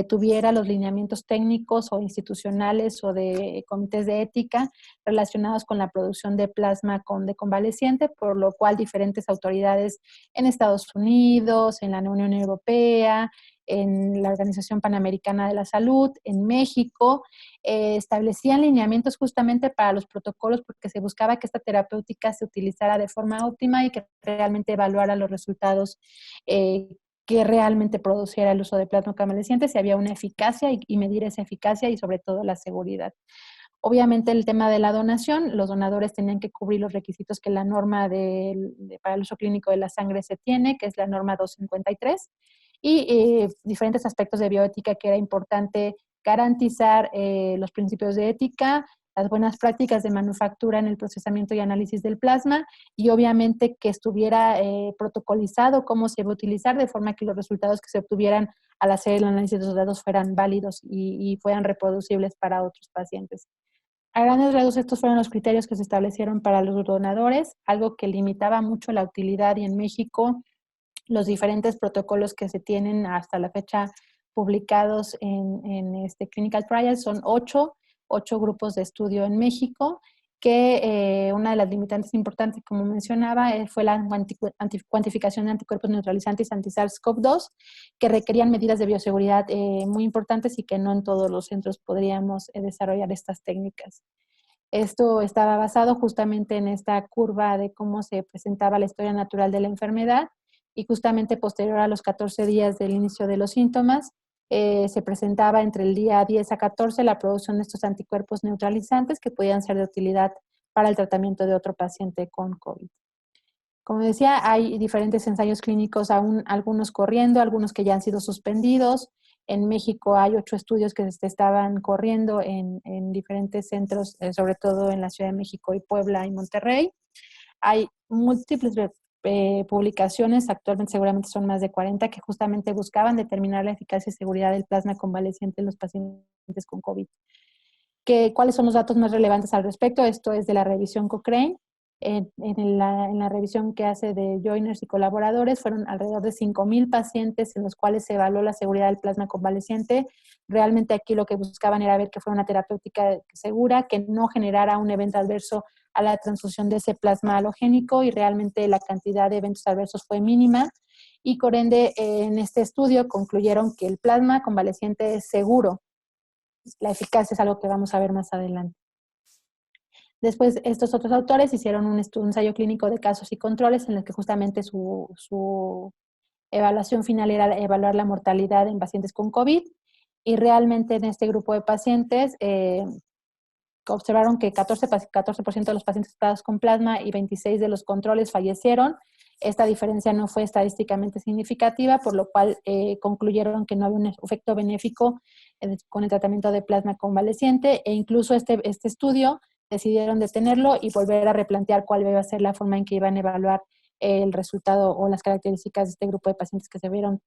tuviera los lineamientos técnicos o institucionales o de comités de ética relacionados con la producción de plasma de convaleciente, por lo cual diferentes autoridades en Estados Unidos, en la Unión Europea, en la Organización Panamericana de la Salud, en México, establecían lineamientos justamente para los protocolos porque se buscaba que esta terapéutica se utilizara de forma óptima y que realmente evaluara los resultados que realmente produciera el uso de plasma convaleciente, si había una eficacia y medir esa eficacia y sobre todo la seguridad. Obviamente el tema de la donación, los donadores tenían que cubrir los requisitos que la norma para el uso clínico de la sangre se tiene, que es la norma 253, y diferentes aspectos de bioética que era importante garantizar los principios de ética, las buenas prácticas de manufactura en el procesamiento y análisis del plasma y obviamente que estuviera protocolizado cómo se va a utilizar de forma que los resultados que se obtuvieran al hacer el análisis de los datos fueran válidos y fueran reproducibles para otros pacientes. A grandes rasgos, estos fueron los criterios que se establecieron para los donadores, algo que limitaba mucho la utilidad y en México los diferentes protocolos que se tienen hasta la fecha publicados en este Clinical Trials son 8 grupos de estudio en México, que una de las limitantes importantes, como mencionaba, fue la cuantificación de anticuerpos neutralizantes anti-SARS-CoV-2, que requerían medidas de bioseguridad muy importantes y que no en todos los centros podríamos desarrollar estas técnicas. Esto estaba basado justamente en esta curva de cómo se presentaba la historia natural de la enfermedad y justamente posterior a los 14 días del inicio de los síntomas, se presentaba entre el día 10 a 14 la producción de estos anticuerpos neutralizantes que podían ser de utilidad para el tratamiento de otro paciente con COVID. Como decía, hay diferentes ensayos clínicos, aún algunos corriendo, algunos que ya han sido suspendidos. En México hay 8 estudios que se estaban corriendo en diferentes centros, sobre todo en la Ciudad de México y Puebla y Monterrey. Hay múltiples publicaciones, actualmente seguramente son más de 40, que justamente buscaban determinar la eficacia y seguridad del plasma convaleciente en los pacientes con COVID. ¿Cuáles son los datos más relevantes al respecto? Esto es de la revisión Cochrane. En la revisión que hace de Joiners y colaboradores, fueron alrededor de 5,000 pacientes en los cuales se evaluó la seguridad del plasma convaleciente. Realmente aquí lo que buscaban era ver que fuera una terapéutica segura, que no generara un evento adverso a la transfusión de ese plasma halogénico y realmente la cantidad de eventos adversos fue mínima. Y por ende, en este estudio concluyeron que el plasma convaleciente es seguro. La eficacia es algo que vamos a ver más adelante. Después, estos otros autores hicieron un ensayo clínico de casos y controles en el que justamente su evaluación final era evaluar la mortalidad en pacientes con COVID y realmente en este grupo de pacientes observaron que 14% de los pacientes tratados con plasma y 26 de los controles fallecieron. Esta diferencia no fue estadísticamente significativa, por lo cual concluyeron que no había un efecto benéfico con el tratamiento de plasma convaleciente e incluso este estudio decidieron detenerlo y volver a replantear cuál iba a ser la forma en que iban a evaluar el resultado o las características de este grupo de pacientes que se vieron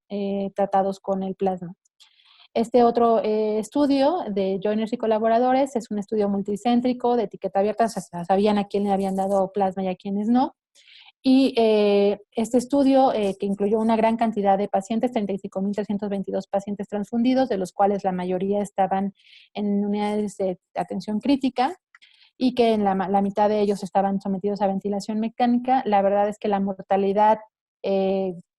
tratados con el plasma. Este otro estudio de Joiners y colaboradores es un estudio multicéntrico de etiqueta abierta, o sea, sabían a quién le habían dado plasma y a quiénes no. Y este estudio, que incluyó una gran cantidad de pacientes, 35.322 pacientes transfundidos, de los cuales la mayoría estaban en unidades de atención crítica, y que en la mitad de ellos estaban sometidos a ventilación mecánica. La verdad es que la mortalidad,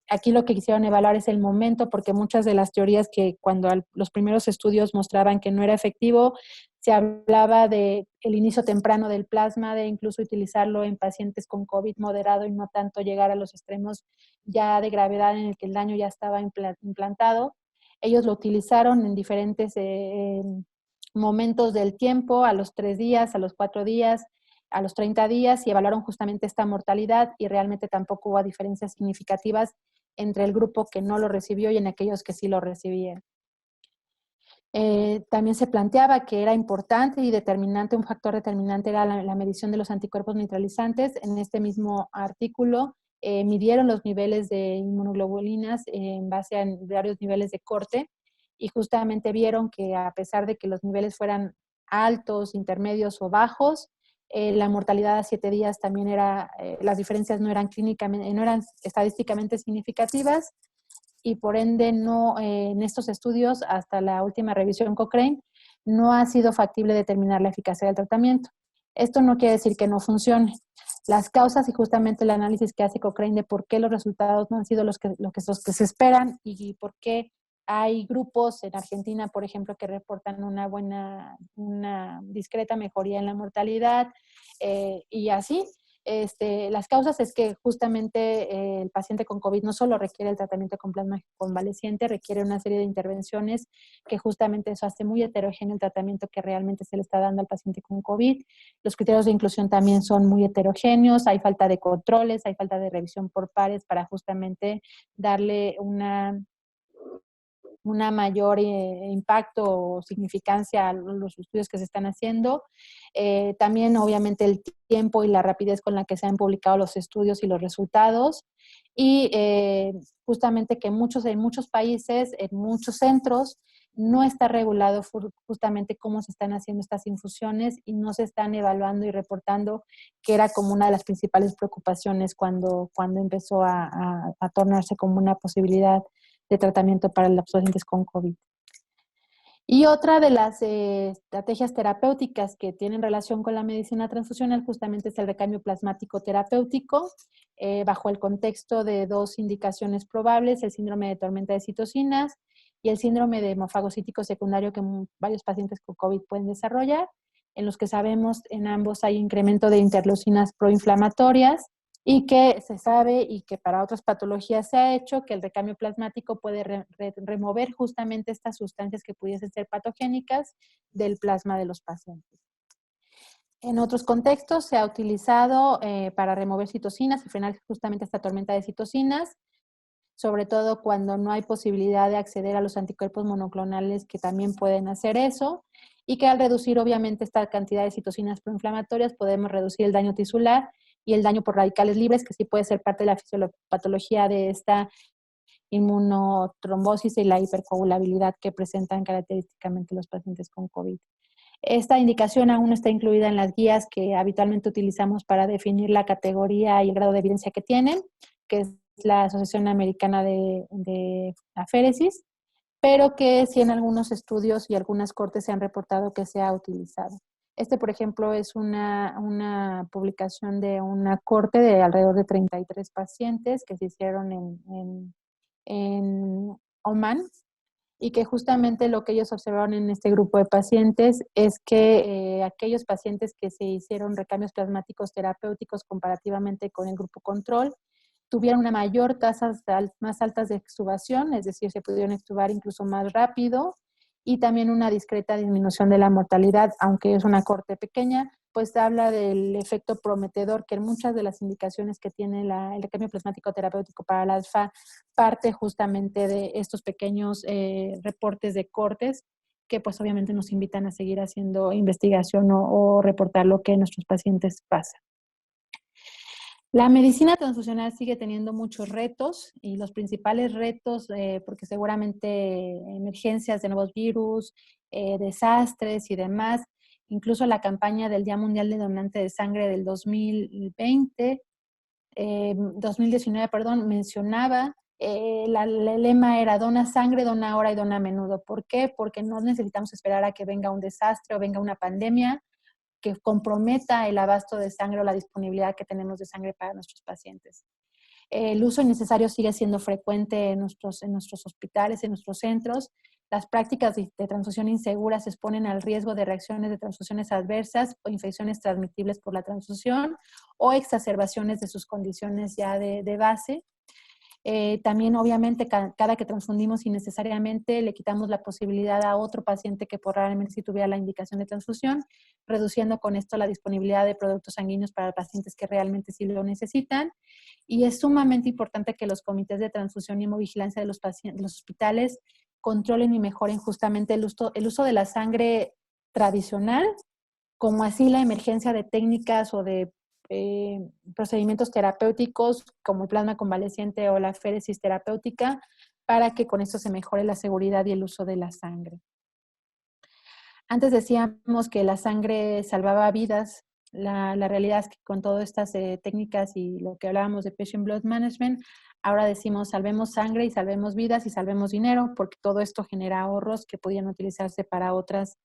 aquí lo que quisieron evaluar es el momento, porque muchas de las teorías que cuando los primeros estudios mostraban que no era efectivo, se hablaba de el inicio temprano del plasma, de incluso utilizarlo en pacientes con COVID moderado y no tanto llegar a los extremos ya de gravedad en el que el daño ya estaba implantado. Ellos lo utilizaron en diferentes momentos del tiempo, a los 3 días, a los 4 días, a los 30 días y evaluaron justamente esta mortalidad y realmente tampoco hubo diferencias significativas entre el grupo que no lo recibió y en aquellos que sí lo recibían. También se planteaba que era importante y determinante, un factor determinante era la medición de los anticuerpos neutralizantes. En este mismo artículo midieron los niveles de inmunoglobulinas en base a varios niveles de corte y justamente vieron que a pesar de que los niveles fueran altos, intermedios o bajos, la mortalidad a 7 días también era, las diferencias no eran clínicamente, no eran estadísticamente significativas y por ende no, en estos estudios, hasta la última revisión Cochrane, no ha sido factible determinar la eficacia del tratamiento. Esto no quiere decir que no funcione. Las causas y justamente el análisis que hace Cochrane de por qué los resultados no han sido los que se esperan y por qué hay grupos en Argentina, por ejemplo, que reportan una discreta mejoría en la mortalidad y así. Las causas es que justamente el paciente con COVID no solo requiere el tratamiento con plasma convaleciente, requiere una serie de intervenciones que justamente eso hace muy heterogéneo el tratamiento que realmente se le está dando al paciente con COVID. Los criterios de inclusión también son muy heterogéneos, hay falta de controles, hay falta de revisión por pares para justamente darle una mayor impacto o significancia a los estudios que se están haciendo. También, obviamente, el tiempo y la rapidez con la que se han publicado los estudios y los resultados. Y justamente que en muchos países, en muchos centros, no está regulado justamente cómo se están haciendo estas infusiones y no se están evaluando y reportando, que era como una de las principales preocupaciones cuando empezó a tornarse como una posibilidad de tratamiento para los pacientes con COVID. Y otra de las estrategias terapéuticas que tienen relación con la medicina transfusional justamente es el recambio plasmático terapéutico, bajo el contexto de 2 indicaciones probables, el síndrome de tormenta de citocinas y el síndrome de hemofagocítico secundario que varios pacientes con COVID pueden desarrollar, en los que sabemos en ambos hay incremento de interleucinas proinflamatorias, y que se sabe y que para otras patologías se ha hecho que el recambio plasmático puede remover justamente estas sustancias que pudiesen ser patogénicas del plasma de los pacientes. En otros contextos se ha utilizado para remover citocinas y frenar justamente esta tormenta de citocinas, sobre todo cuando no hay posibilidad de acceder a los anticuerpos monoclonales que también pueden hacer eso, y que al reducir obviamente esta cantidad de citocinas proinflamatorias podemos reducir el daño tisular y el daño por radicales libres, que sí puede ser parte de la fisiopatología de esta inmunotrombosis y la hipercoagulabilidad que presentan característicamente los pacientes con COVID. Esta indicación aún no está incluida en las guías que habitualmente utilizamos para definir la categoría y el grado de evidencia que tienen, que es la Asociación Americana de Aféresis, pero que sí en algunos estudios y algunas cortes se han reportado que se ha utilizado. Por ejemplo, es una publicación de una corte de alrededor de 33 pacientes que se hicieron en Oman, y que justamente lo que ellos observaron en este grupo de pacientes es que aquellos pacientes que se hicieron recambios plasmáticos terapéuticos comparativamente con el grupo control tuvieron una mayor tasas más altas de extubación, es decir, se pudieron extubar incluso más rápido, y también una discreta disminución de la mortalidad, aunque es una corte pequeña, pues habla del efecto prometedor que en muchas de las indicaciones que tiene el recambio plasmático terapéutico para el alfa parte justamente de estos pequeños reportes de cortes que pues obviamente nos invitan a seguir haciendo investigación o reportar lo que nuestros pacientes pasan. La medicina transfusional sigue teniendo muchos retos y los principales retos, porque seguramente emergencias de nuevos virus, desastres y demás, incluso la campaña del Día Mundial de Donante de Sangre del 2019, mencionaba, el lema era dona sangre, dona ahora y dona a menudo. ¿Por qué? Porque no necesitamos esperar a que venga un desastre o venga una pandemia que comprometa el abasto de sangre o la disponibilidad que tenemos de sangre para nuestros pacientes. El uso innecesario sigue siendo frecuente en nuestros hospitales, en nuestros centros. Las prácticas de transfusión inseguras exponen al riesgo de reacciones de transfusiones adversas o infecciones transmitibles por la transfusión o exacerbaciones de sus condiciones ya de base. También, obviamente, cada que transfundimos innecesariamente, le quitamos la posibilidad a otro paciente que probablemente sí tuviera la indicación de transfusión, reduciendo con esto la disponibilidad de productos sanguíneos para pacientes que realmente sí lo necesitan. Y es sumamente importante que los comités de transfusión y hemovigilancia de los hospitales controlen y mejoren justamente el uso de la sangre tradicional, como así la emergencia de técnicas o de procedimientos terapéuticos como el plasma convaleciente o la féresis terapéutica, para que con esto se mejore la seguridad y el uso de la sangre. Antes decíamos que la sangre salvaba vidas. La realidad es que con todas estas técnicas y lo que hablábamos de Patient Blood Management, ahora decimos salvemos sangre y salvemos vidas y salvemos dinero, porque todo esto genera ahorros que podían utilizarse para otras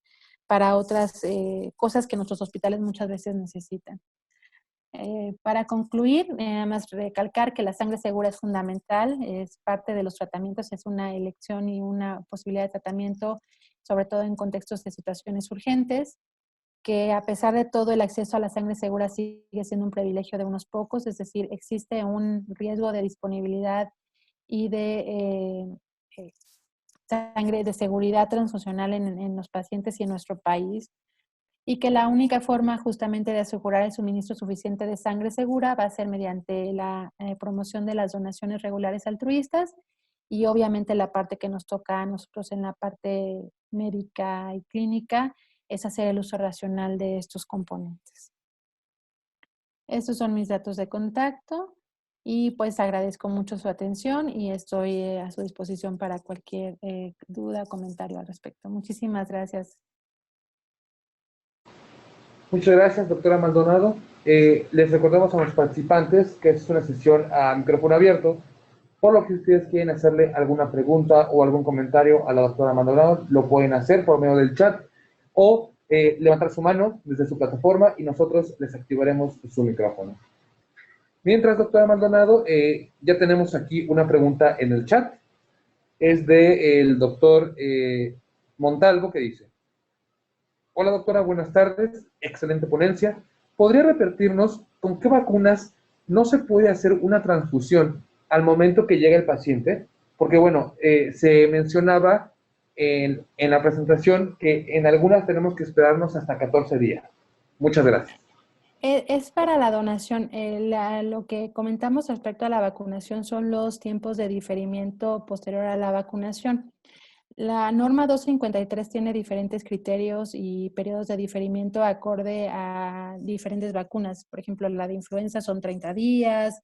cosas que nuestros hospitales muchas veces necesitan. Para concluir, nada más recalcar que la sangre segura es fundamental, es parte de los tratamientos, es una elección y una posibilidad de tratamiento, sobre todo en contextos de situaciones urgentes, que a pesar de todo el acceso a la sangre segura sigue siendo un privilegio de unos pocos, es decir, existe un riesgo de disponibilidad y de sangre de seguridad transfusional en los pacientes y en nuestro país, y que la única forma justamente de asegurar el suministro suficiente de sangre segura va a ser mediante la promoción de las donaciones regulares altruistas y obviamente la parte que nos toca a nosotros en la parte médica y clínica es hacer el uso racional de estos componentes. Estos son mis datos de contacto y pues agradezco mucho su atención y estoy a su disposición para cualquier duda o comentario al respecto. Muchísimas gracias. Muchas gracias, doctora Maldonado. Les recordamos a los participantes que es una sesión a micrófono abierto, por lo que si ustedes quieren hacerle alguna pregunta o algún comentario a la doctora Maldonado, lo pueden hacer por medio del chat o levantar su mano desde su plataforma y nosotros les activaremos su micrófono. Mientras, doctora Maldonado, ya tenemos aquí una pregunta en el chat. Es del doctor Montalvo, que dice: hola doctora, buenas tardes, excelente ponencia. ¿Podría repetirnos con qué vacunas no se puede hacer una transfusión al momento que llega el paciente? Porque bueno, se mencionaba en la presentación que en algunas tenemos que esperarnos hasta 14 días. Muchas gracias. Es para la donación. Lo que comentamos respecto a la vacunación son los tiempos de diferimiento posterior a la vacunación. La norma 253 tiene diferentes criterios y periodos de diferimiento acorde a diferentes vacunas. Por ejemplo, la de influenza son 30 días,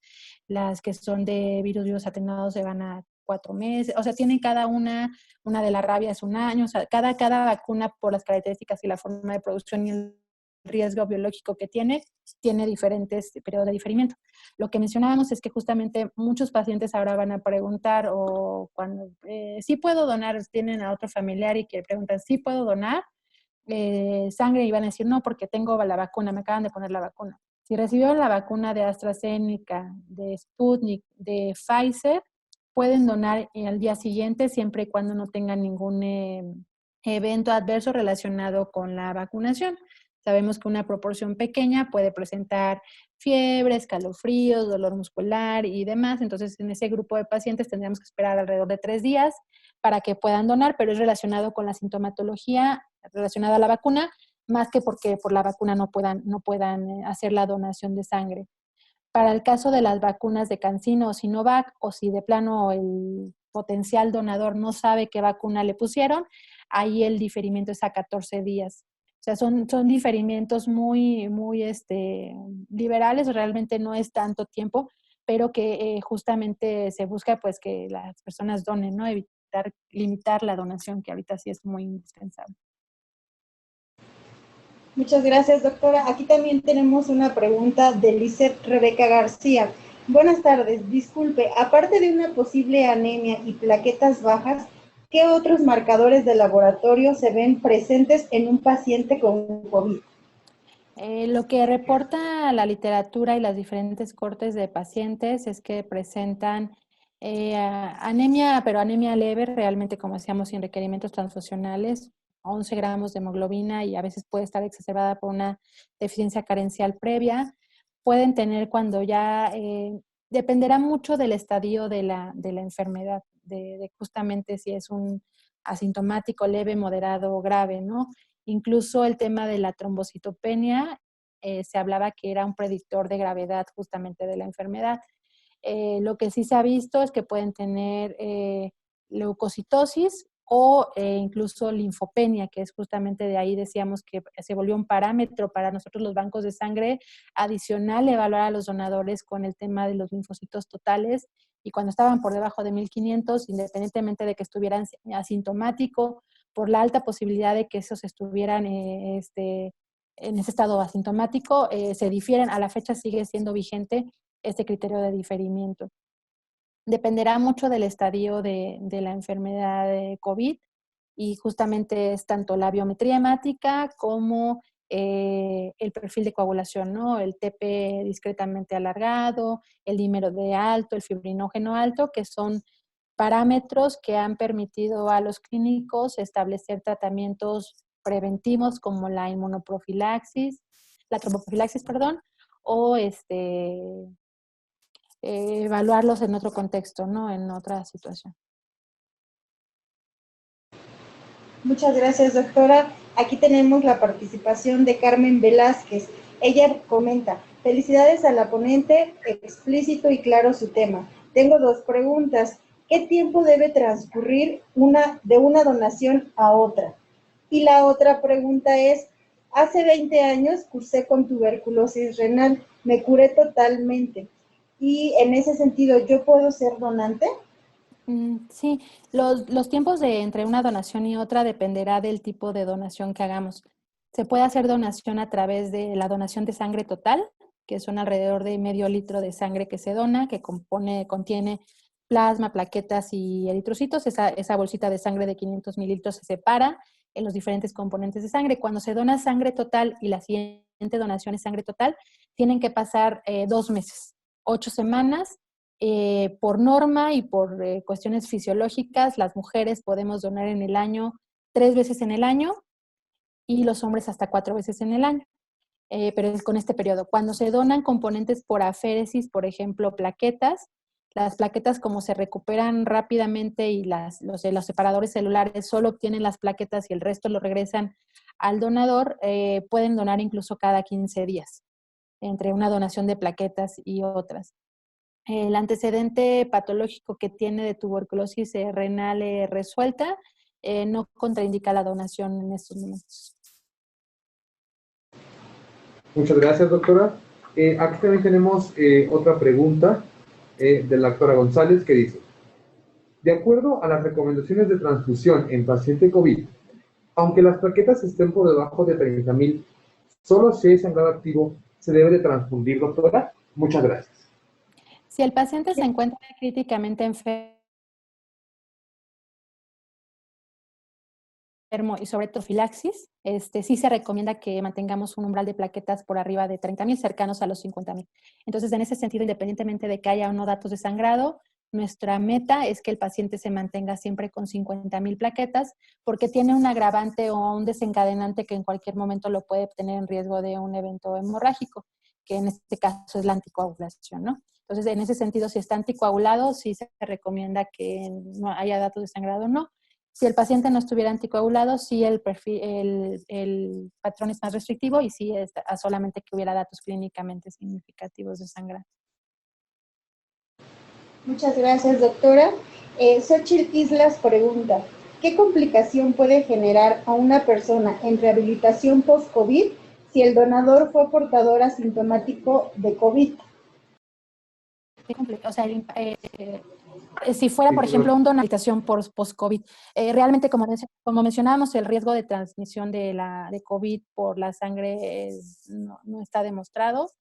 las que son de virus atenuados se van a 4 meses. O sea, tienen cada una de la rabia es un año. O sea, cada vacuna por las características y la forma de producción y el riesgo biológico que tiene diferentes periodos de diferimiento. Lo que mencionábamos es que justamente muchos pacientes ahora van a preguntar o cuando sí puedo donar, tienen a otro familiar y que preguntan, ¿sí puedo donar sangre? Y van a decir, no, porque tengo la vacuna, me acaban de poner la vacuna. Si recibieron la vacuna de AstraZeneca, de Sputnik, de Pfizer, pueden donar al día siguiente siempre y cuando no tengan ningún evento adverso relacionado con la vacunación. Sabemos que una proporción pequeña puede presentar fiebre, escalofríos, dolor muscular y demás. Entonces, en ese grupo de pacientes tendríamos que esperar alrededor de 3 días para que puedan donar, pero es relacionado con la sintomatología relacionada a la vacuna, más que porque por la vacuna no puedan hacer la donación de sangre. Para el caso de las vacunas de CanSino o Sinovac, o si de plano el potencial donador no sabe qué vacuna le pusieron, ahí el diferimiento es a 14 días. O sea, son diferimientos muy liberales, realmente no es tanto tiempo, pero que justamente se busca pues que las personas donen, ¿no? Limitar la donación, que ahorita sí es muy indispensable. Muchas gracias, doctora. Aquí también tenemos una pregunta de Lizeth Rebeca García. Buenas tardes. Disculpe, aparte de una posible anemia y plaquetas bajas, ¿qué otros marcadores de laboratorio se ven presentes en un paciente con COVID? Lo que reporta la literatura y las diferentes cortes de pacientes es que presentan anemia, pero anemia leve, realmente como decíamos, sin requerimientos transfusionales, 11 gramos de hemoglobina y a veces puede estar exacerbada por una deficiencia carencial previa. Pueden tener cuando ya Dependerá mucho del estadio de la enfermedad, de justamente si es un asintomático, leve, moderado o grave, ¿no? Incluso el tema de la trombocitopenia, se hablaba que era un predictor de gravedad justamente de la enfermedad. Lo que sí se ha visto es que pueden tener leucocitosis o incluso linfopenia, que es justamente de ahí decíamos que se volvió un parámetro para nosotros los bancos de sangre adicional evaluar a los donadores con el tema de los linfocitos totales, y cuando estaban por debajo de 1500, independientemente de que estuvieran asintomático, por la alta posibilidad de que esos estuvieran en ese estado asintomático, se difieren. A la fecha sigue siendo vigente este criterio de diferimiento. Dependerá mucho del estadio de la enfermedad de COVID, y justamente es tanto la biometría hemática como el perfil de coagulación, ¿no? El TP discretamente alargado, el dímero D alto, el fibrinógeno alto, que son parámetros que han permitido a los clínicos establecer tratamientos preventivos como la inmunoprofilaxis, la tromboprofilaxis, perdón, o evaluarlos en otro contexto, ¿no? En otra situación. Muchas gracias, doctora. Aquí tenemos la participación de Carmen Velázquez. Ella comenta: felicidades a la ponente, explícito y claro su tema. Tengo 2 preguntas. ¿Qué tiempo debe transcurrir de una donación a otra? Y la otra pregunta es: hace 20 años cursé con tuberculosis renal, me curé totalmente. Y en ese sentido, ¿yo puedo ser donante? Sí, los tiempos de entre una donación y otra dependerá del tipo de donación que hagamos. Se puede hacer donación a través de la donación de sangre total, que son alrededor de medio litro de sangre que se dona, que contiene plasma, plaquetas y eritrocitos. Esa bolsita de sangre de 500 mililitros se separa en los diferentes componentes de sangre. Cuando se dona sangre total y la siguiente donación es sangre total, tienen que pasar 2 meses, 8 semanas. Por norma y por cuestiones fisiológicas, las mujeres podemos donar en el año 3 veces en el año, y los hombres hasta 4 veces en el año. Pero es con este periodo. Cuando se donan componentes por aféresis, por ejemplo, plaquetas, las plaquetas, como se recuperan rápidamente y los separadores celulares solo obtienen las plaquetas y el resto lo regresan al donador, pueden donar incluso cada 15 días, entre una donación de plaquetas y otras. El antecedente patológico que tiene de tuberculosis renal resuelta no contraindica la donación en estos momentos. Muchas gracias, doctora. Aquí también tenemos otra pregunta de la doctora González, que dice: de acuerdo a las recomendaciones de transfusión en paciente COVID, aunque las plaquetas estén por debajo de 30,000, solo si hay sangrado activo se debe de transfundir, doctora. Muchas gracias. Si el paciente se encuentra críticamente enfermo y sobre profilaxis, sí se recomienda que mantengamos un umbral de plaquetas por arriba de 30,000, cercanos a los 50,000. Entonces, en ese sentido, independientemente de que haya o no datos de sangrado, nuestra meta es que el paciente se mantenga siempre con 50,000 plaquetas, porque tiene un agravante o un desencadenante que en cualquier momento lo puede tener en riesgo de un evento hemorrágico, que en este caso es la anticoagulación, ¿no? Entonces, en ese sentido, si está anticoagulado, sí se recomienda que no haya datos de sangrado o no. Si el paciente no estuviera anticoagulado, sí el patrón es más restrictivo, y sí es solamente que hubiera datos clínicamente significativos de sangrado. Muchas gracias, doctora. Xochitl Islas pregunta: ¿qué complicación puede generar a una persona en rehabilitación post-COVID si el donador fue portador asintomático de COVID? O sea, si fuera, por ejemplo, una habitación post-COVID, realmente, como mencionábamos, el riesgo de transmisión de COVID por la sangre no está demostrado.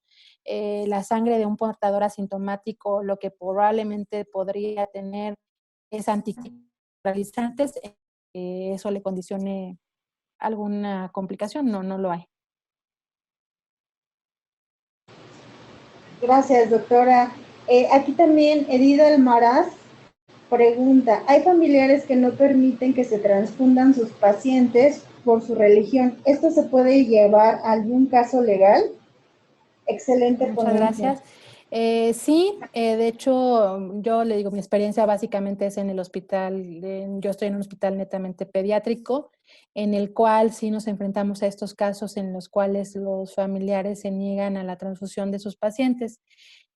La sangre de un portador asintomático, lo que probablemente podría tener es antiviralizantes, eso le condicione alguna complicación, no lo hay. Gracias, doctora. Aquí también Edida Almaraz pregunta: ¿hay familiares que no permiten que se transfundan sus pacientes por su religión? ¿Esto se puede llevar a algún caso legal? Excelente Muchas ponencia. gracias. Sí, de hecho, yo le digo, mi experiencia básicamente es en el hospital, yo estoy en un hospital netamente pediátrico, en el cual sí nos enfrentamos a estos casos en los cuales los familiares se niegan a la transfusión de sus pacientes.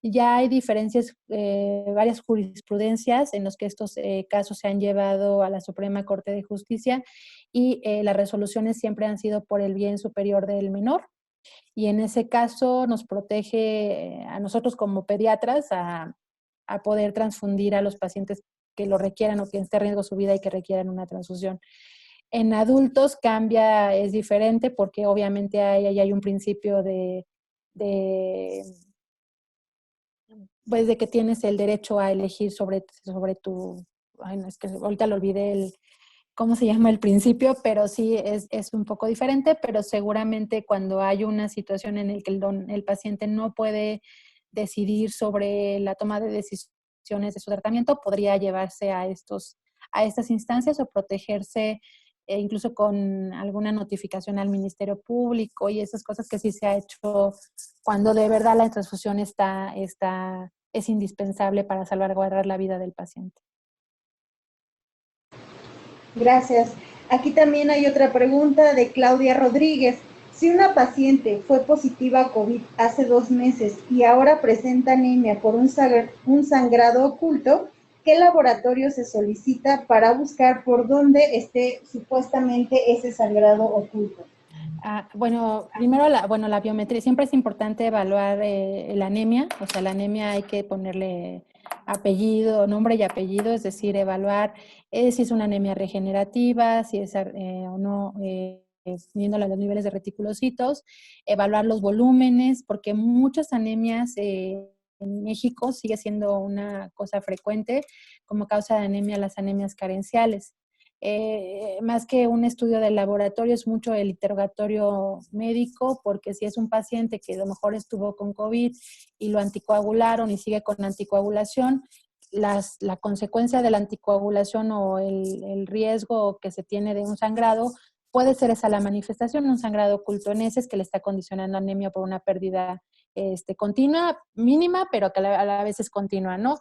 Ya hay diferencias, varias jurisprudencias en los que estos casos se han llevado a la Suprema Corte de Justicia y las resoluciones siempre han sido por el bien superior del menor. Y en ese caso nos protege a nosotros como pediatras a poder transfundir a los pacientes que lo requieran o que esté en riesgo su vida y que requieran una transfusión. En adultos cambia, es diferente porque obviamente hay un principio de, pues de que tienes el derecho a elegir sobre tu, ay no, es que ahorita lo olvidé cómo se llama el principio, pero sí es un poco diferente, pero seguramente cuando hay una situación en la que el paciente no puede decidir sobre la toma de decisiones de su tratamiento, podría llevarse a estas instancias o protegerse incluso con alguna notificación al Ministerio Público y esas cosas que sí se ha hecho cuando de verdad la transfusión es indispensable para salvaguardar la vida del paciente. Gracias. Aquí también hay otra pregunta de Claudia Rodríguez. Si una paciente fue positiva a COVID hace 2 meses y ahora presenta anemia por un sangrado oculto, ¿qué laboratorio se solicita para buscar por dónde esté supuestamente ese sangrado oculto? Bueno, primero la biometría. Siempre es importante evaluar la anemia. O sea, la anemia hay que ponerle apellido, nombre y apellido, es decir, evaluar si es una anemia regenerativa, si es o no, viendo los niveles de reticulocitos, evaluar los volúmenes, porque muchas anemias en México sigue siendo una cosa frecuente como causa de anemia, las anemias carenciales. Más que un estudio de laboratorio, es mucho el interrogatorio médico, porque si es un paciente que a lo mejor estuvo con COVID y lo anticoagularon y sigue con anticoagulación, la consecuencia de la anticoagulación o el riesgo que se tiene de un sangrado puede ser esa la manifestación, un sangrado oculto en heces que le está condicionando anemia por una pérdida continua, mínima, pero que a la vez es continua, ¿no?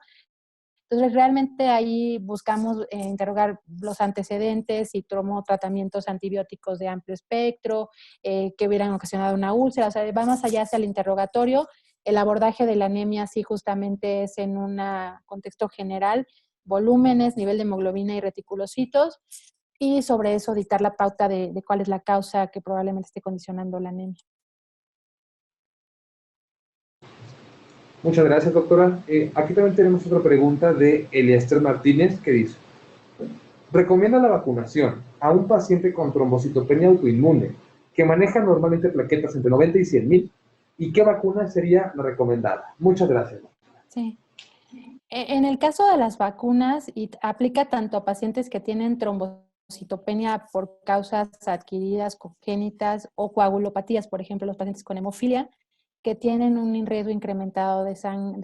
Entonces, realmente ahí buscamos interrogar los antecedentes, si tomó tratamientos antibióticos de amplio espectro, que hubieran ocasionado una úlcera, o sea, va más allá hacia el interrogatorio. El abordaje de la anemia sí justamente es en un contexto general, volúmenes, nivel de hemoglobina y reticulocitos, y sobre eso dictar la pauta de cuál es la causa que probablemente esté condicionando la anemia. Muchas gracias, doctora. Aquí también tenemos otra pregunta de Eliester Martínez que dice: ¿recomienda la vacunación a un paciente con trombocitopenia autoinmune que maneja normalmente plaquetas entre 90 y 100,000? ¿Y qué vacuna sería la recomendada? Muchas gracias. Sí. En el caso de las vacunas, y aplica tanto a pacientes que tienen trombocitopenia por causas adquiridas, congénitas o coagulopatías, por ejemplo, los pacientes con hemofilia, que tienen un riesgo incrementado de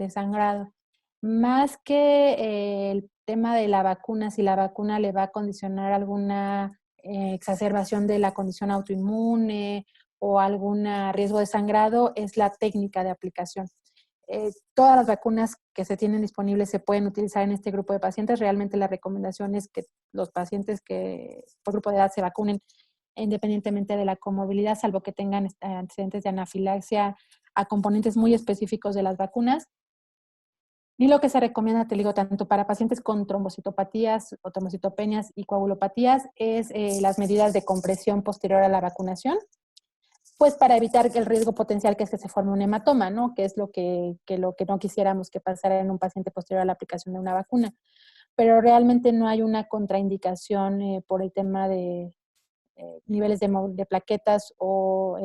sangrado. Más que el tema de la vacuna, si la vacuna le va a condicionar alguna exacerbación de la condición autoinmune o algún riesgo de sangrado, es la técnica de aplicación. Todas las vacunas que se tienen disponibles se pueden utilizar en este grupo de pacientes. Realmente la recomendación es que los pacientes que por grupo de edad se vacunen independientemente de la comorbilidad, salvo que tengan antecedentes de anafilaxia a componentes muy específicos de las vacunas. Y lo que se recomienda, te digo, tanto para pacientes con trombocitopatías o trombocitopenias y coagulopatías, es las medidas de compresión posterior a la vacunación, pues para evitar el riesgo potencial que es que se forme un hematoma, ¿no? Que es lo que no quisiéramos que pasara en un paciente posterior a la aplicación de una vacuna. Pero realmente no hay una contraindicación por el tema de niveles de plaquetas o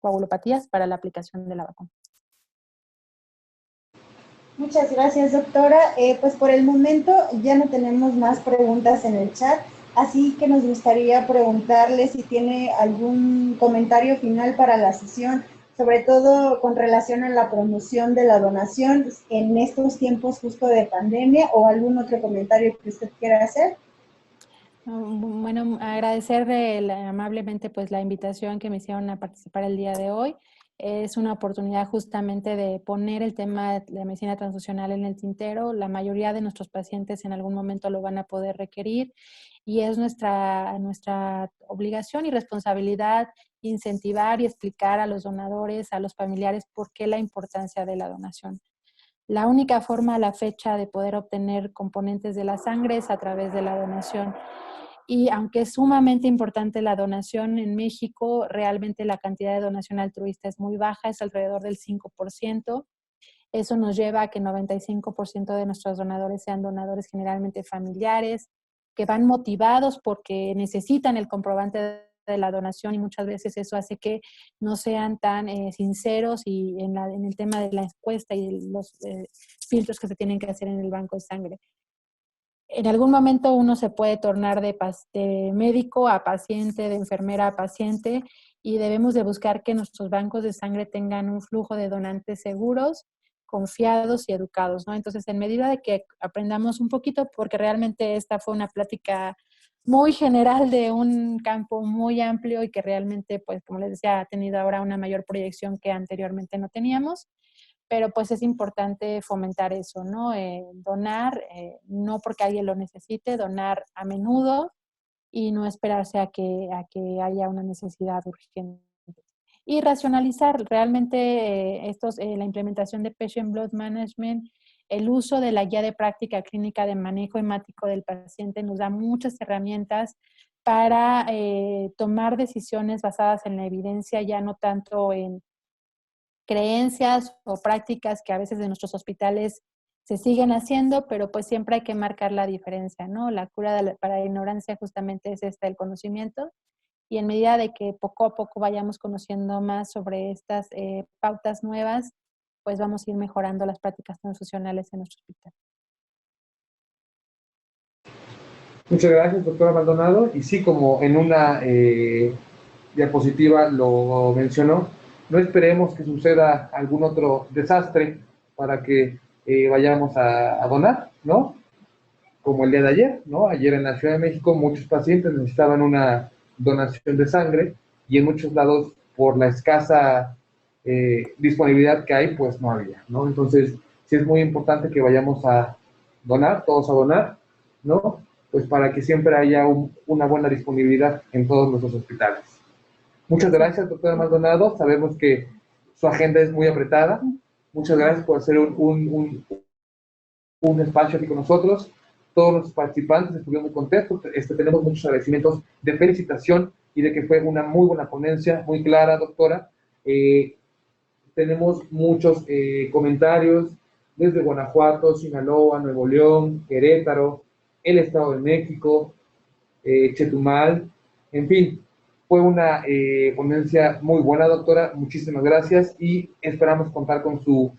coagulopatías para la aplicación de la vacuna. Muchas gracias, doctora. Pues por el momento ya no tenemos más preguntas en el chat, así que nos gustaría preguntarle si tiene algún comentario final para la sesión, sobre todo con relación a la promoción de la donación en estos tiempos justo de pandemia, o algún otro comentario que usted quiera hacer. Bueno, agradecer amablemente pues la invitación que me hicieron a participar el día de hoy. Es una oportunidad justamente de poner el tema de la medicina transfusional en el tintero. La mayoría de nuestros pacientes en algún momento lo van a poder requerir y es nuestra obligación y responsabilidad incentivar y explicar a los donadores, a los familiares, por qué la importancia de la donación. La única forma a la fecha de poder obtener componentes de la sangre es a través de la donación. Y aunque es sumamente importante la donación en México, realmente la cantidad de donación altruista es muy baja, es alrededor del 5%. Eso nos lleva a que 95% de nuestros donadores sean donadores generalmente familiares, que van motivados porque necesitan el comprobante de la donación y muchas veces eso hace que no sean tan sinceros y en el tema de la encuesta y los filtros que se tienen que hacer en el banco de sangre. En algún momento uno se puede tornar de médico a paciente, de enfermera a paciente, y debemos de buscar que nuestros bancos de sangre tengan un flujo de donantes seguros, confiados y educados, ¿no? Entonces, en medida de que aprendamos un poquito, porque realmente esta fue una plática muy general de un campo muy amplio y que realmente, pues, como les decía, ha tenido ahora una mayor proyección que anteriormente no teníamos. Pero pues es importante fomentar eso, ¿no? Donar, no porque alguien lo necesite, donar a menudo y no esperarse a que haya una necesidad urgente. Y racionalizar realmente la implementación de Patient Blood Management, el uso de la guía de práctica clínica de manejo hemático del paciente nos da muchas herramientas para tomar decisiones basadas en la evidencia, ya no tanto en creencias o prácticas que a veces en nuestros hospitales se siguen haciendo, pero pues siempre hay que marcar la diferencia, ¿no? La cura para la ignorancia justamente es el conocimiento, y en medida de que poco a poco vayamos conociendo más sobre estas pautas nuevas, pues vamos a ir mejorando las prácticas transfusionales en nuestro hospital. Muchas gracias, doctora Maldonado. Y sí, como en una diapositiva lo mencionó, no esperemos que suceda algún otro desastre para que vayamos a donar, ¿no? Como el día de ayer, ¿no? Ayer en la Ciudad de México muchos pacientes necesitaban una donación de sangre y en muchos lados por la escasa disponibilidad que hay, pues no había, ¿no? Entonces, sí es muy importante que vayamos a donar, todos a donar, ¿no? Pues para que siempre haya una buena disponibilidad en todos nuestros hospitales. Muchas gracias, doctora Maldonado. Sabemos que su agenda es muy apretada. Muchas gracias por hacer un espacio aquí con nosotros. Todos los participantes estuvieron muy contentos. Tenemos muchos agradecimientos de felicitación y de que fue una muy buena ponencia, muy clara, doctora. Tenemos muchos comentarios desde Guanajuato, Sinaloa, Nuevo León, Querétaro, el Estado de México, Chetumal, en fin. Fue una ponencia muy buena, doctora. Muchísimas gracias y esperamos contar con su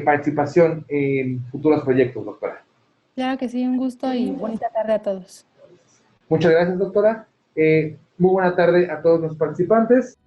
participación en futuros proyectos, doctora. Claro que sí, un gusto y bonita tarde a todos. Muchas gracias, doctora. Muy buena tarde a todos los participantes.